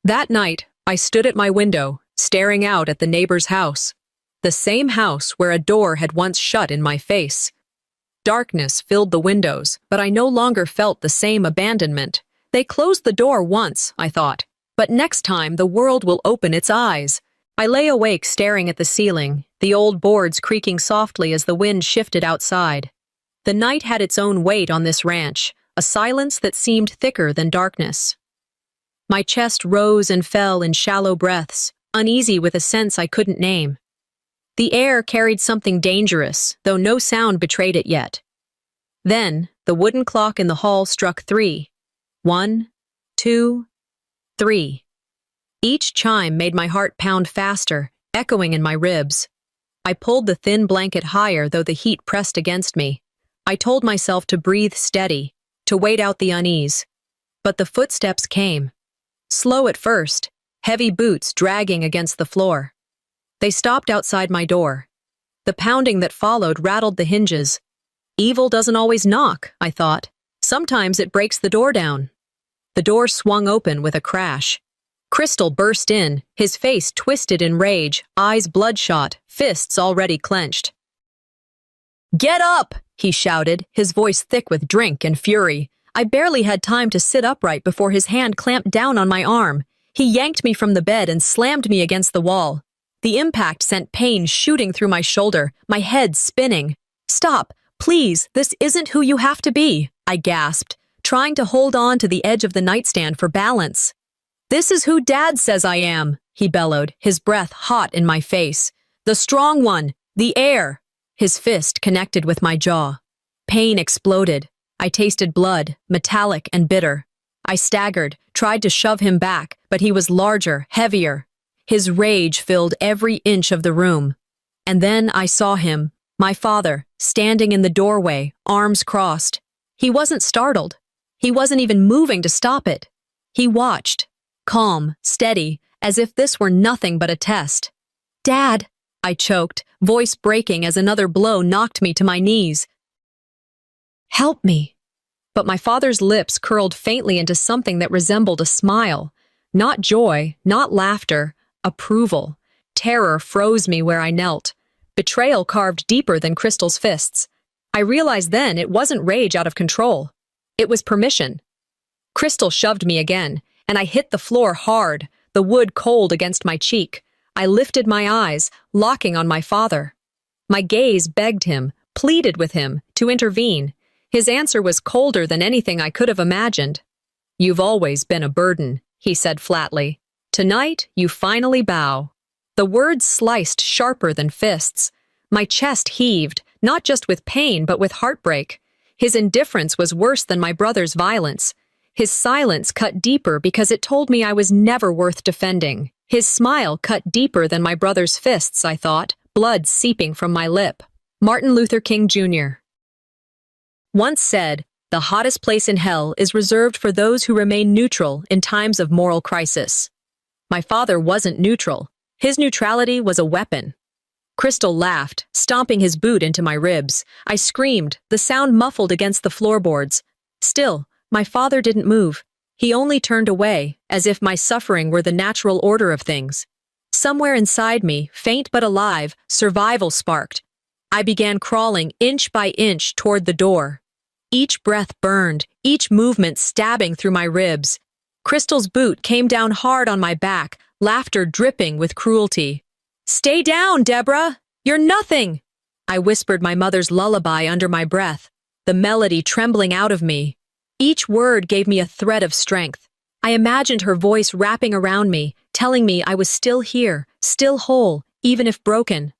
Speaker 1: That night, I stood at my window, staring out at the neighbor's house, the same house where a door had once shut in my face. Darkness filled the windows, but I no longer felt the same abandonment. They closed the door once, I thought, but next time the world will open its eyes. I lay awake staring at the ceiling, the old boards creaking softly as the wind shifted outside. The night had its own weight on this ranch, a silence that seemed thicker than darkness. My chest rose and fell in shallow breaths, uneasy with a sense I couldn't name. The air carried something dangerous, though no sound betrayed it yet. Then, the wooden clock in the hall struck 3. 1, 2, 3. Each chime made my heart pound faster, echoing in my ribs. I pulled the thin blanket higher, though the heat pressed against me. I told myself to breathe steady, to wait out the unease. But the footsteps came. Slow at first, heavy boots dragging against the floor. They stopped outside my door. The pounding that followed rattled the hinges. Evil doesn't always knock, I thought. Sometimes it breaks the door down. The door swung open with a crash. Crystal burst in, his face twisted in rage, eyes bloodshot, fists already clenched. "Get up!" he shouted, his voice thick with drink and fury. I barely had time to sit upright before his hand clamped down on my arm. He yanked me from the bed and slammed me against the wall. The impact sent pain shooting through my shoulder, my head spinning. "Stop, please, this isn't who you have to be," I gasped, trying to hold on to the edge of the nightstand for balance. "This is who Dad says I am," he bellowed, his breath hot in my face. "The strong one, the heir." His fist connected with my jaw. Pain exploded. I tasted blood, metallic and bitter. I staggered, tried to shove him back, but he was larger, heavier. His rage filled every inch of the room. And then I saw him, my father, standing in the doorway, arms crossed. He wasn't startled. He wasn't even moving to stop it. He watched, calm, steady, as if this were nothing but a test. "Dad," I choked, voice breaking as another blow knocked me to my knees. "Help me." But my father's lips curled faintly into something that resembled a smile. Not joy, not laughter, approval. Terror froze me where I knelt. Betrayal carved deeper than Crystal's fists. I realized then it wasn't rage out of control. It was permission. Crystal shoved me again, and I hit the floor hard, the wood cold against my cheek. I lifted my eyes, locking on my father. My gaze begged him, pleaded with him, to intervene. His answer was colder than anything I could have imagined. "You've always been a burden," he said flatly. "Tonight, you finally bow." The words sliced sharper than fists. My chest heaved, not just with pain but with heartbreak. His indifference was worse than my brother's violence. His silence cut deeper because it told me I was never worth defending. His smile cut deeper than my brother's fists, I thought, blood seeping from my lip. Martin Luther King Jr. once said, "The hottest place in hell is reserved for those who remain neutral in times of moral crisis." My father wasn't neutral. His neutrality was a weapon. Crystal laughed, stomping his boot into my ribs. I screamed, the sound muffled against the floorboards. Still, my father didn't move. He only turned away, as if my suffering were the natural order of things. Somewhere inside me, faint but alive, survival sparked. I began crawling inch by inch toward the door. Each breath burned, each movement stabbing through my ribs. Crystal's boot came down hard on my back, laughter dripping with cruelty. "Stay down, Deborah! You're nothing!" I whispered my mother's lullaby under my breath, the melody trembling out of me. Each word gave me a thread of strength. I imagined her voice wrapping around me, telling me I was still here, still whole, even if broken.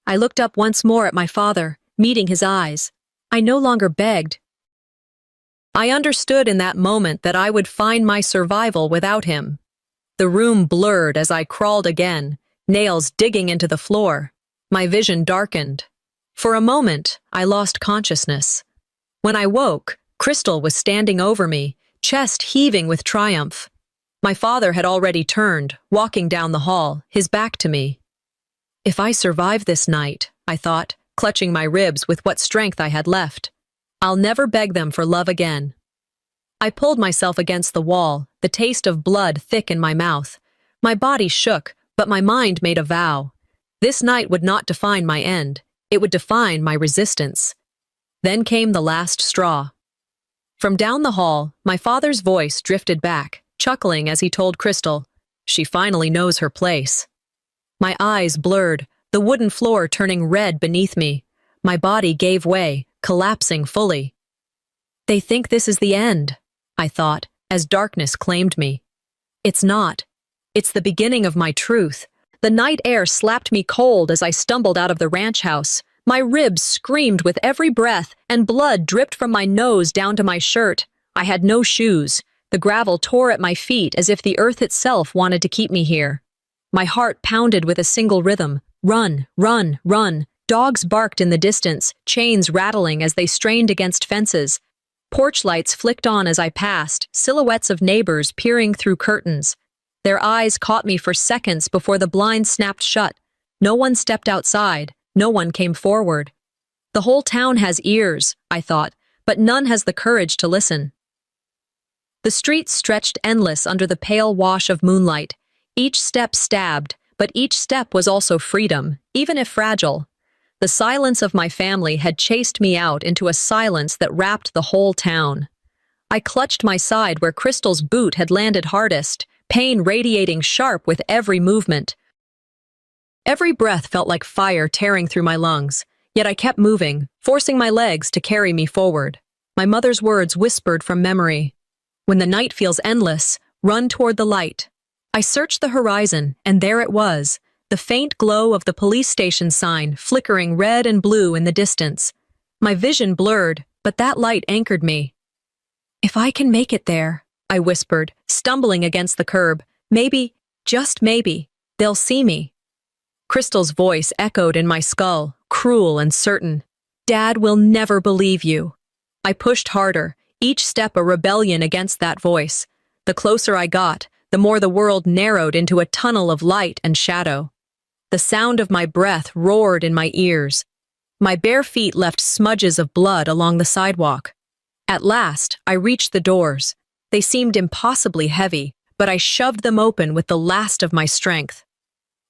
Speaker 1: I looked up once more at my father, meeting his eyes. I no longer begged. I understood in that moment that I would find my survival without him. The room blurred as I crawled again, nails digging into the floor. My vision darkened. For a moment, I lost consciousness. When I woke, Crystal was standing over me, chest heaving with triumph. My father had already turned, walking down the hall, his back to me. If I survive this night, I thought, clutching my ribs with what strength I had left, I'll never beg them for love again. I pulled myself against the wall, the taste of blood thick in my mouth. My body shook, but my mind made a vow. This night would not define my end. It would define my resistance. Then came the last straw. From down the hall, my father's voice drifted back, chuckling as he told Crystal, "She finally knows her place." My eyes blurred, the wooden floor turning red beneath me. My body gave way, collapsing fully. They think this is the end, I thought, as darkness claimed me. It's not. It's the beginning of my truth. The night air slapped me cold as I stumbled out of the ranch house. My ribs screamed with every breath, and blood dripped from my nose down to my shirt. I had no shoes. The gravel tore at my feet as if the earth itself wanted to keep me here. My heart pounded with a single rhythm. Run, run, run. Dogs barked in the distance, chains rattling as they strained against fences. Porch lights flicked on as I passed, silhouettes of neighbors peering through curtains. Their eyes caught me for seconds before the blinds snapped shut. No one stepped outside. No one came forward. The whole town has ears, I thought, but none has the courage to listen. The streets stretched endless under the pale wash of moonlight. Each step stabbed, but each step was also freedom, even if fragile. The silence of my family had chased me out into a silence that wrapped the whole town. I clutched my side where Crystal's boot had landed hardest, pain radiating sharp with every movement. Every breath felt like fire tearing through my lungs, yet I kept moving, forcing my legs to carry me forward. My mother's words whispered from memory. When the night feels endless, run toward the light. I searched the horizon, and there it was, the faint glow of the police station sign flickering red and blue in the distance. My vision blurred, but that light anchored me. If I can make it there, I whispered, stumbling against the curb, maybe, just maybe, they'll see me. Crystal's voice echoed in my skull, cruel and certain. Dad will never believe you. I pushed harder, each step a rebellion against that voice. The closer I got, the more the world narrowed into a tunnel of light and shadow. The sound of my breath roared in my ears. My bare feet left smudges of blood along the sidewalk. At last, I reached the doors. They seemed impossibly heavy, but I shoved them open with the last of my strength.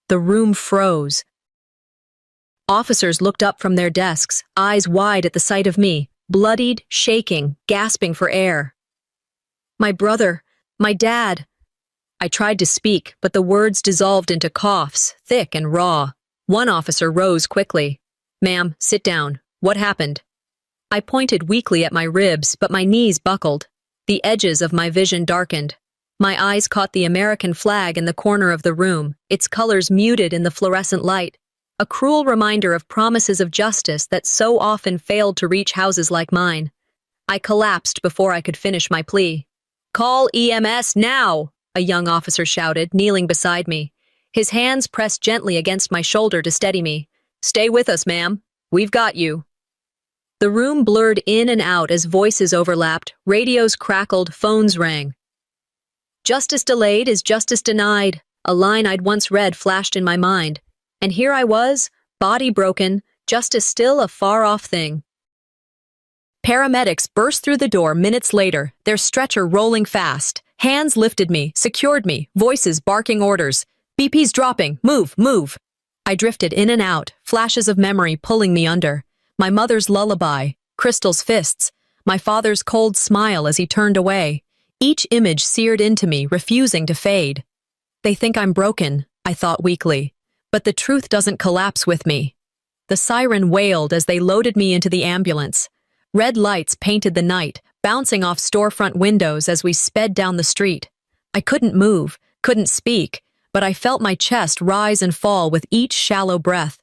Speaker 1: The room froze. Officers looked up from their desks, eyes wide at the sight of me, bloodied, shaking, gasping for air. My brother, my dad. I tried to speak, but the words dissolved into coughs, thick and raw. One officer rose quickly. "Ma'am, sit down. What happened?" I pointed weakly at my ribs, but my knees buckled. The edges of my vision darkened. My eyes caught the American flag in the corner of the room, its colors muted in the fluorescent light, a cruel reminder of promises of justice that so often failed to reach houses like mine. I collapsed before I could finish my plea. "Call EMS now!" a young officer shouted, kneeling beside me. His hands pressed gently against my shoulder to steady me. "Stay with us, ma'am. We've got you." The room blurred in and out as voices overlapped, radios crackled, phones rang. "Justice delayed is justice denied," a line I'd once read flashed in my mind. And here I was, body broken, justice still a far-off thing. Paramedics burst through the door minutes later, their stretcher rolling fast. Hands lifted me, secured me, voices barking orders. "BP's dropping, move, move." I drifted in and out, flashes of memory pulling me under. My mother's lullaby, Crystal's fists, my father's cold smile as he turned away. Each image seared into me, refusing to fade. They think I'm broken, I thought weakly, but the truth doesn't collapse with me. The siren wailed as they loaded me into the ambulance. Red lights painted the night, bouncing off storefront windows as we sped down the street. I couldn't move, couldn't speak, but I felt my chest rise and fall with each shallow breath.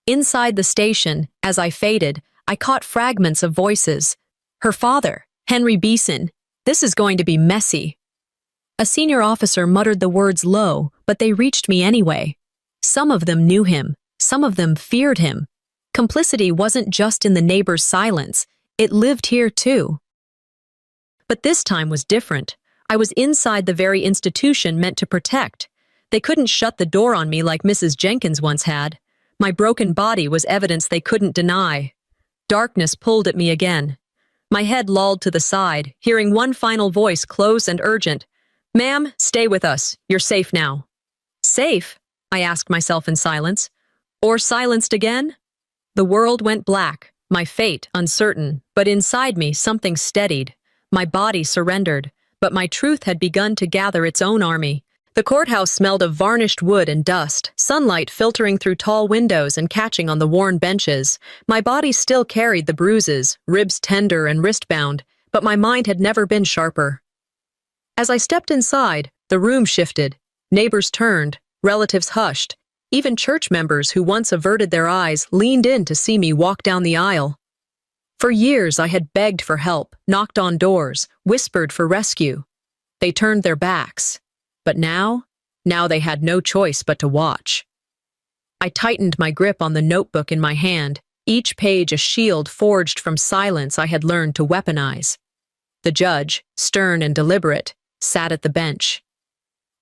Speaker 1: Inside the station, as I faded, I caught fragments of voices. Her father, Henry Beeson. "This is going to be messy." A senior officer muttered the words low, but they reached me anyway. Some of them knew him. Some of them feared him. Complicity wasn't just in the neighbor's silence. It lived here too. But this time was different. I was inside the very institution meant to protect. They couldn't shut the door on me like Mrs. Jenkins once had. My broken body was evidence they couldn't deny. Darkness pulled at me again. My head lolled to the side, hearing one final voice close and urgent. "Ma'am, stay with us. You're safe now." Safe? I asked myself in silence. Or silenced again? The world went black, my fate uncertain, but inside me something steadied. My body surrendered, but my truth had begun to gather its own army. The courthouse smelled of varnished wood and dust, sunlight filtering through tall windows and catching on the worn benches. My body still carried the bruises, ribs tender and wrist-bound, but my mind had never been sharper. As I stepped inside, the room shifted. Neighbors turned, relatives hushed. Even church members who once averted their eyes leaned in to see me walk down the aisle. For years I had begged for help, knocked on doors, whispered for rescue. They turned their backs. But now they had no choice but to watch. I tightened my grip on the notebook in my hand, each page a shield forged from silence I had learned to weaponize. The judge, stern and deliberate, sat at the bench.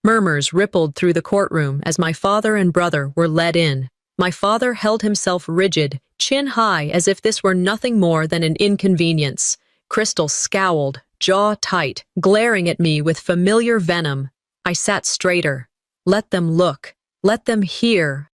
Speaker 1: Murmurs rippled through the courtroom as my father and brother were led in. My father held himself rigid, chin high, as if this were nothing more than an inconvenience. Crystal scowled, jaw tight, glaring at me with familiar venom. I sat straighter. Let them look. Let them hear.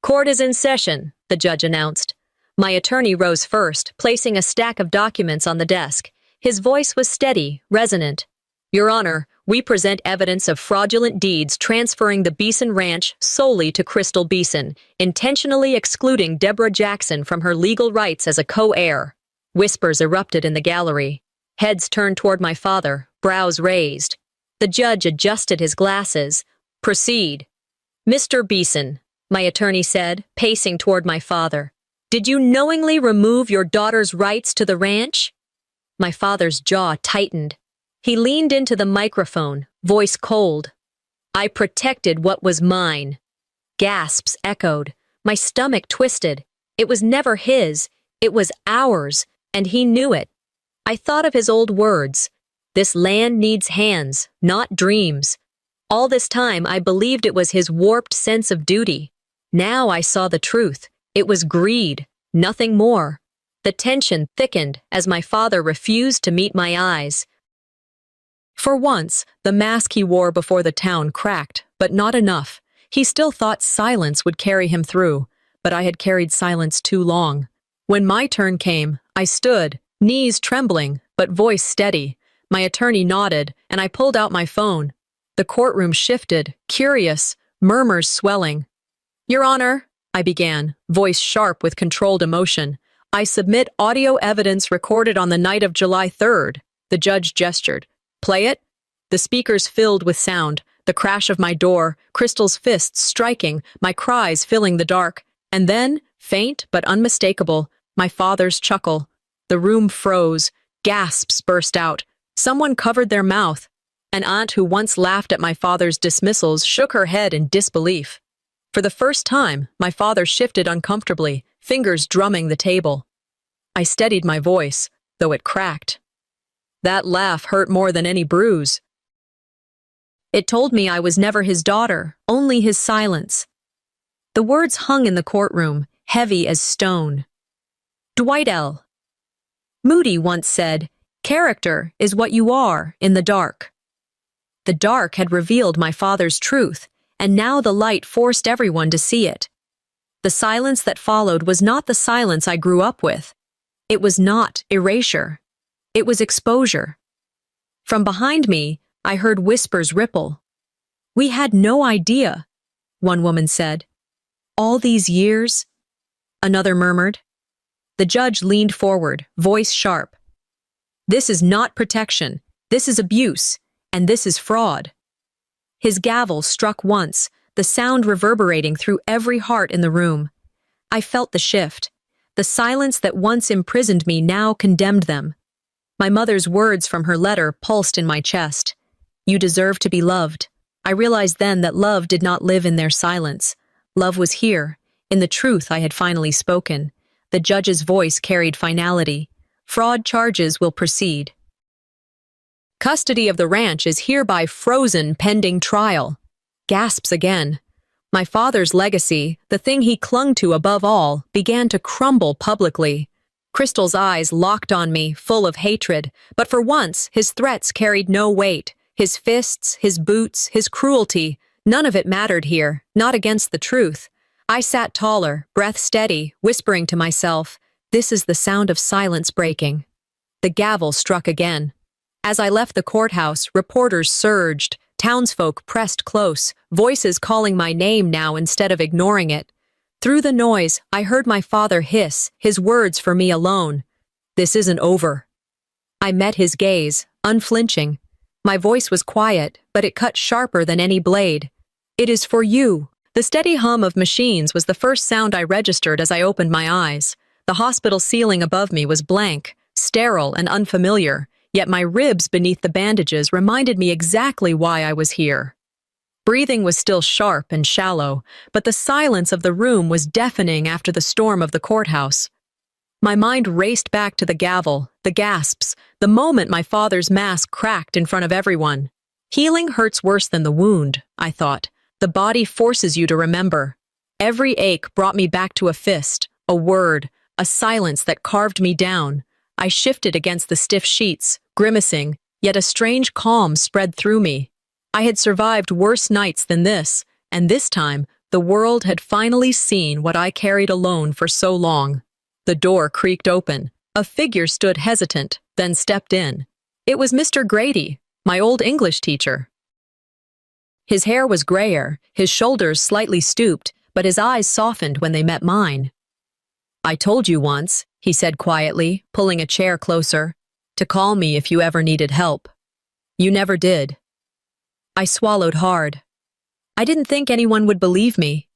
Speaker 1: "Court is in session," the judge announced. My attorney rose first, placing a stack of documents on the desk. His voice was steady, resonant. "Your Honor, we present evidence of fraudulent deeds transferring the Beeson Ranch solely to Crystal Beeson, intentionally excluding Deborah Jackson from her legal rights as a co-heir." Whispers erupted in the gallery. Heads turned toward my father, brows raised. The judge adjusted his glasses. "Proceed." "Mr. Beeson," my attorney said, pacing toward my father, "did you knowingly remove your daughter's rights to the ranch?" My father's jaw tightened. He leaned into the microphone, voice cold. "I protected what was mine." Gasps echoed. My stomach twisted. It was never his. It was ours, and he knew it. I thought of his old words. "This land needs hands, not dreams." All this time I believed it was his warped sense of duty. Now I saw the truth. It was greed, nothing more. The tension thickened as my father refused to meet my eyes. For once, the mask he wore before the town cracked, but not enough. He still thought silence would carry him through, but I had carried silence too long. When my turn came, I stood, knees trembling, but voice steady. My attorney nodded, and I pulled out my phone. The courtroom shifted, curious, murmurs swelling. "Your Honor," I began, voice sharp with controlled emotion, "I submit audio evidence recorded on the night of July 3rd. The judge gestured. "Play it." The speakers filled with sound, the crash of my door, Crystal's fists striking, my cries filling the dark. And then, faint but unmistakable, my father's chuckle. The room froze. Gasps burst out. Someone covered their mouth. An aunt who once laughed at my father's dismissals shook her head in disbelief. For the first time, my father shifted uncomfortably, fingers drumming the table. I steadied my voice, though it cracked. That laugh hurt more than any bruise. It told me I was never his daughter, only his silence. The words hung in the courtroom, heavy as stone. Dwight L. Moody once said, "Character is what you are in the dark." The dark had revealed my father's truth, and now the light forced everyone to see it. The silence that followed was not the silence I grew up with. It was not erasure. It was exposure. From behind me, I heard whispers ripple. "We had no idea," one woman said. "All these years?" Another murmured. The judge leaned forward, voice sharp. "This is not protection. This is abuse. And this is fraud." His gavel struck once, the sound reverberating through every heart in the room. I felt the shift. The silence that once imprisoned me now condemned them. My mother's words from her letter pulsed in my chest. You deserve to be loved. I realized then that love did not live in their silence. Love was here, in the truth I had finally spoken. The judge's voice carried finality. Fraud charges will proceed. Custody of the ranch is hereby frozen pending trial. Gasps again. My father's legacy, the thing he clung to above all, began to crumble publicly. Crystal's eyes locked on me, full of hatred, but for once his threats carried no weight. His fists, his boots, his cruelty, none of it mattered here, not against the truth. I sat taller, breath steady, whispering to myself, "This is the sound of silence breaking." The gavel struck again. As I left the courthouse, reporters surged, townsfolk pressed close, voices calling my name now instead of ignoring it. Through the noise, I heard my father hiss, his words for me alone. "This isn't over." I met his gaze, unflinching. My voice was quiet, but it cut sharper than any blade. "It is for you." The steady hum of machines was the first sound I registered as I opened my eyes. The hospital ceiling above me was blank, sterile and unfamiliar, yet my ribs beneath the bandages reminded me exactly why I was here. Breathing was still sharp and shallow, but the silence of the room was deafening after the storm of the courthouse. My mind raced back to the gavel, the gasps, the moment my father's mask cracked in front of everyone. Healing hurts worse than the wound, I thought. The body forces you to remember. Every ache brought me back to a fist, a word, a silence that carved me down. I shifted against the stiff sheets, grimacing, yet a strange calm spread through me. I had survived worse nights than this, and this time, the world had finally seen what I carried alone for so long. The door creaked open. A figure stood hesitant, then stepped in. It was Mr. Grady, my old English teacher. His hair was grayer, his shoulders slightly stooped, but his eyes softened when they met mine. "I told you once," he said quietly, pulling a chair closer, "to call me if you ever needed help. You never did." I swallowed hard. I didn't think anyone would believe me.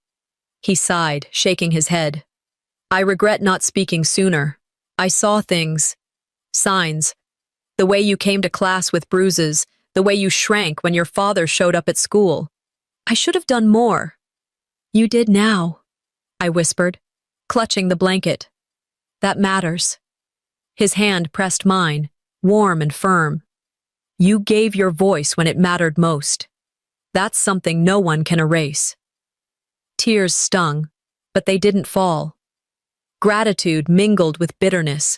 Speaker 1: He sighed, shaking his head. "I regret not speaking sooner. I saw things. Signs. The way you came to class with bruises, the way you shrank when your father showed up at school. I should have done more." "You did now," I whispered, clutching the blanket. "That matters." His hand pressed mine, warm and firm. "You gave your voice when it mattered most. That's something no one can erase." Tears stung, but they didn't fall. Gratitude mingled with bitterness,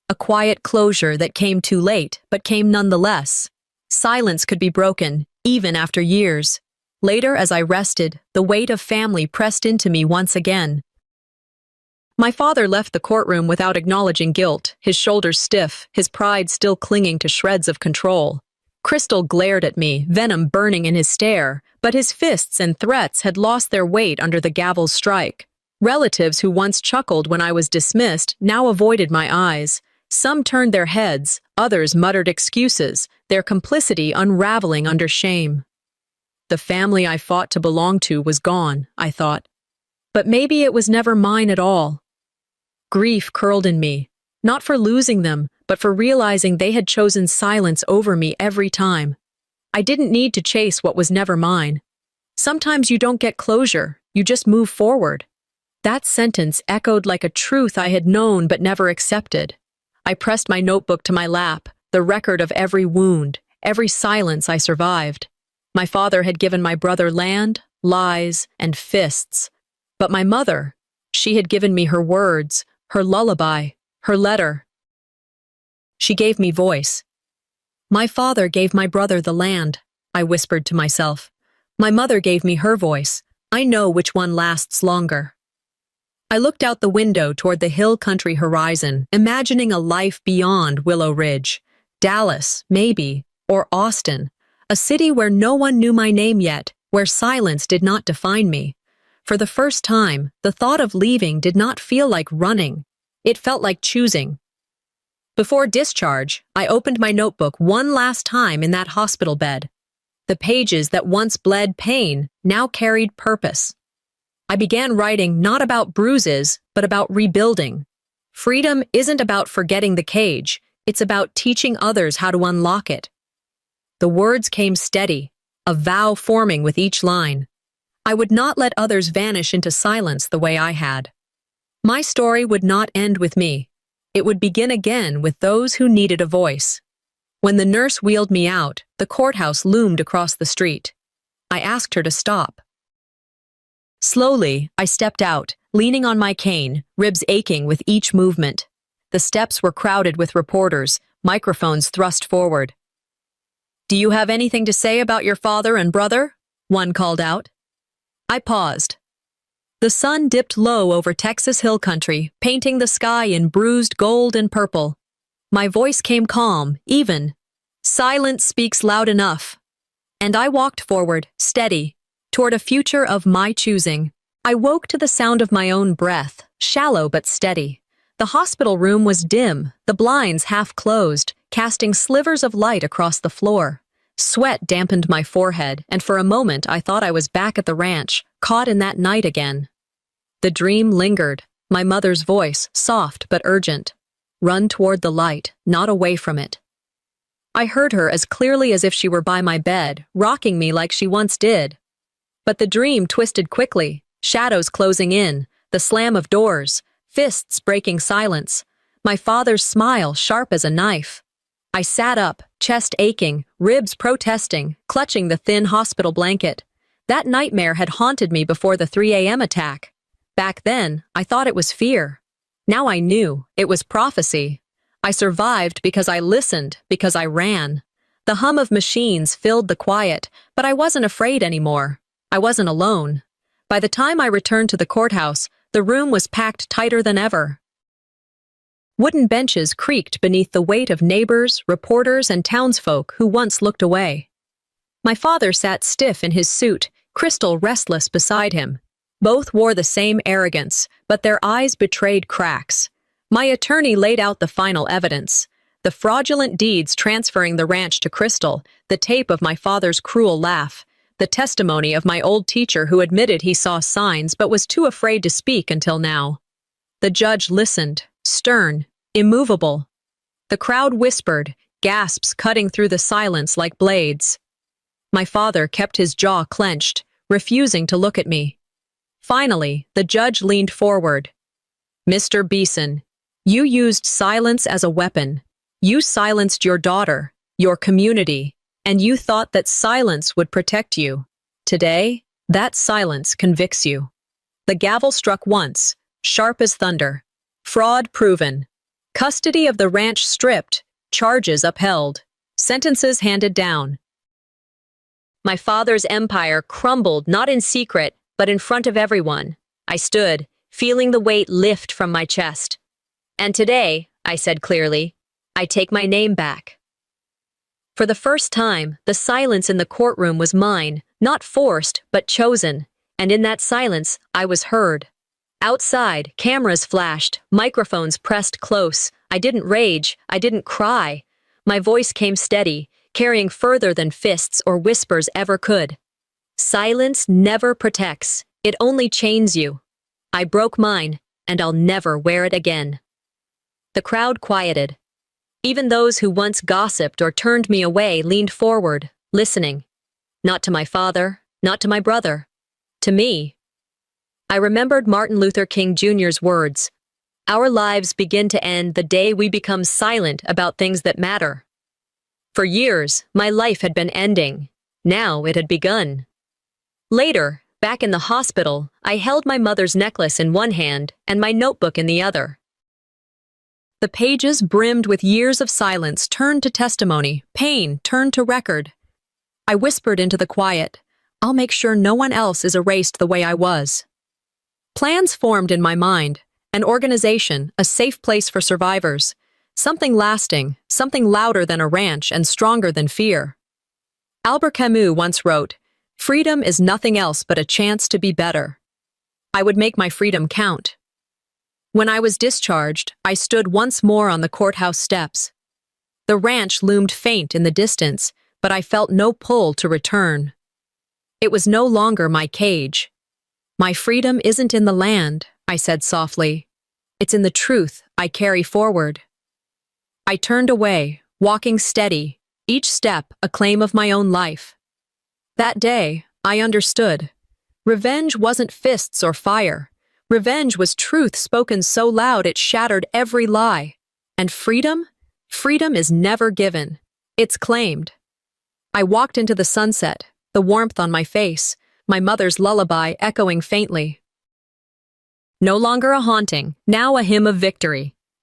Speaker 1: a quiet closure that came too late, but came nonetheless. Silence could be broken, even after years. Later, as I rested, the weight of family pressed into me once again. My father left the courtroom without acknowledging guilt, his shoulders stiff, his pride still clinging to shreds of control. Crystal glared at me, venom burning in his stare, but his fists and threats had lost their weight under the gavel's strike. Relatives who once chuckled when I was dismissed now avoided my eyes. Some turned their heads, others muttered excuses, their complicity unraveling under shame. The family I fought to belong to was gone, I thought. But maybe it was never mine at all. Grief curled in me, not for losing them, but for realizing they had chosen silence over me every time. I didn't need to chase what was never mine. Sometimes you don't get closure, you just move forward. That sentence echoed like a truth I had known but never accepted. I pressed my notebook to my lap, the record of every wound, every silence I survived. My father had given my brother land, lies, and fists. But my mother, she had given me her words, her lullaby, her letter. She gave me voice. My father gave my brother the land, I whispered to myself. My mother gave me her voice. I know which one lasts longer. I looked out the window toward the hill country horizon, imagining a life beyond Willow Ridge. Dallas, maybe, or Austin, a city where no one knew my name yet, where silence did not define me. For the first time, the thought of leaving did not feel like running. It felt like choosing. Before discharge, I opened my notebook one last time in that hospital bed. The pages that once bled pain now carried purpose. I began writing not about bruises, but about rebuilding. Freedom isn't about forgetting the cage, it's about teaching others how to unlock it. The words came steady, a vow forming with each line. I would not let others vanish into silence the way I had. My story would not end with me. It would begin again with those who needed a voice. When the nurse wheeled me out, the courthouse loomed across the street. I asked her to stop. Slowly, I stepped out, leaning on my cane, ribs aching with each movement. The steps were crowded with reporters, microphones thrust forward. "Do you have anything to say about your father and brother?" one called out. I paused. The sun dipped low over Texas hill country, painting the sky in bruised gold and purple. My voice came calm, even. Silence speaks loud enough. And I walked forward, steady, toward a future of my choosing. I woke to the sound of my own breath, shallow but steady. The hospital room was dim, the blinds half closed, casting slivers of light across the floor. Sweat dampened my forehead, and for a moment I thought I was back at the ranch, caught in that night again. The dream lingered, my mother's voice, soft but urgent. Run toward the light, not away from it. I heard her as clearly as if she were by my bed, rocking me like she once did. But the dream twisted quickly, shadows closing in, the slam of doors, fists breaking silence, my father's smile sharp as a knife. I sat up, chest aching, ribs protesting, clutching the thin hospital blanket. That nightmare had haunted me before the 3 a.m. attack. Back then, I thought it was fear. Now I knew it was prophecy. I survived because I listened, because I ran. The hum of machines filled the quiet, but I wasn't afraid anymore. I wasn't alone. By the time I returned to the courthouse, the room was packed tighter than ever. Wooden benches creaked beneath the weight of neighbors, reporters, and townsfolk who once looked away. My father sat stiff in his suit, Crystal restless beside him. Both wore the same arrogance, but their eyes betrayed cracks. My attorney laid out the final evidence. The fraudulent deeds transferring the ranch to Crystal, the tape of my father's cruel laugh, the testimony of my old teacher who admitted he saw signs but was too afraid to speak until now. The judge listened, stern, immovable. The crowd whispered, gasps cutting through the silence like blades. My father kept his jaw clenched, refusing to look at me. Finally, the judge leaned forward. "Mr. Beeson, you used silence as a weapon. You silenced your daughter, your community, and you thought that silence would protect you. Today, that silence convicts you." The gavel struck once, sharp as thunder. Fraud proven. Custody of the ranch stripped, charges upheld, sentences handed down. My father's empire crumbled not in secret, but in front of everyone. I stood, feeling the weight lift from my chest. "And today," I said clearly, "I take my name back." For the first time, the silence in the courtroom was mine, not forced, but chosen, and in that silence, I was heard. Outside, cameras flashed, microphones pressed close. I didn't rage, I didn't cry. My voice came steady, carrying further than fists or whispers ever could. Silence never protects, it only chains you. I broke mine, and I'll never wear it again. The crowd quieted. Even those who once gossiped or turned me away leaned forward, listening. Not to my father, not to my brother. To me. I remembered Martin Luther King Jr.'s words. Our lives begin to end the day we become silent about things that matter. For years, my life had been ending. Now it had begun. Later, back in the hospital, I held my mother's necklace in one hand and my notebook in the other. The pages brimmed with years of silence turned to testimony, pain turned to record. I whispered into the quiet, "I'll make sure no one else is erased the way I was." Plans formed in my mind, an organization, a safe place for survivors, something lasting, something louder than a ranch and stronger than fear. Albert Camus once wrote, "Freedom is nothing else but a chance to be better." I would make my freedom count. When I was discharged, I stood once more on the courthouse steps. The ranch loomed faint in the distance, but I felt no pull to return. It was no longer my cage. "My freedom isn't in the land," I said softly. "It's in the truth I carry forward." I turned away, walking steady, each step a claim of my own life. That day, I understood. Revenge wasn't fists or fire. Revenge was truth spoken so loud it shattered every lie. And freedom? Freedom is never given. It's claimed. I walked into the sunset, the warmth on my face, my mother's lullaby echoing faintly. No longer a haunting, now a hymn of victory.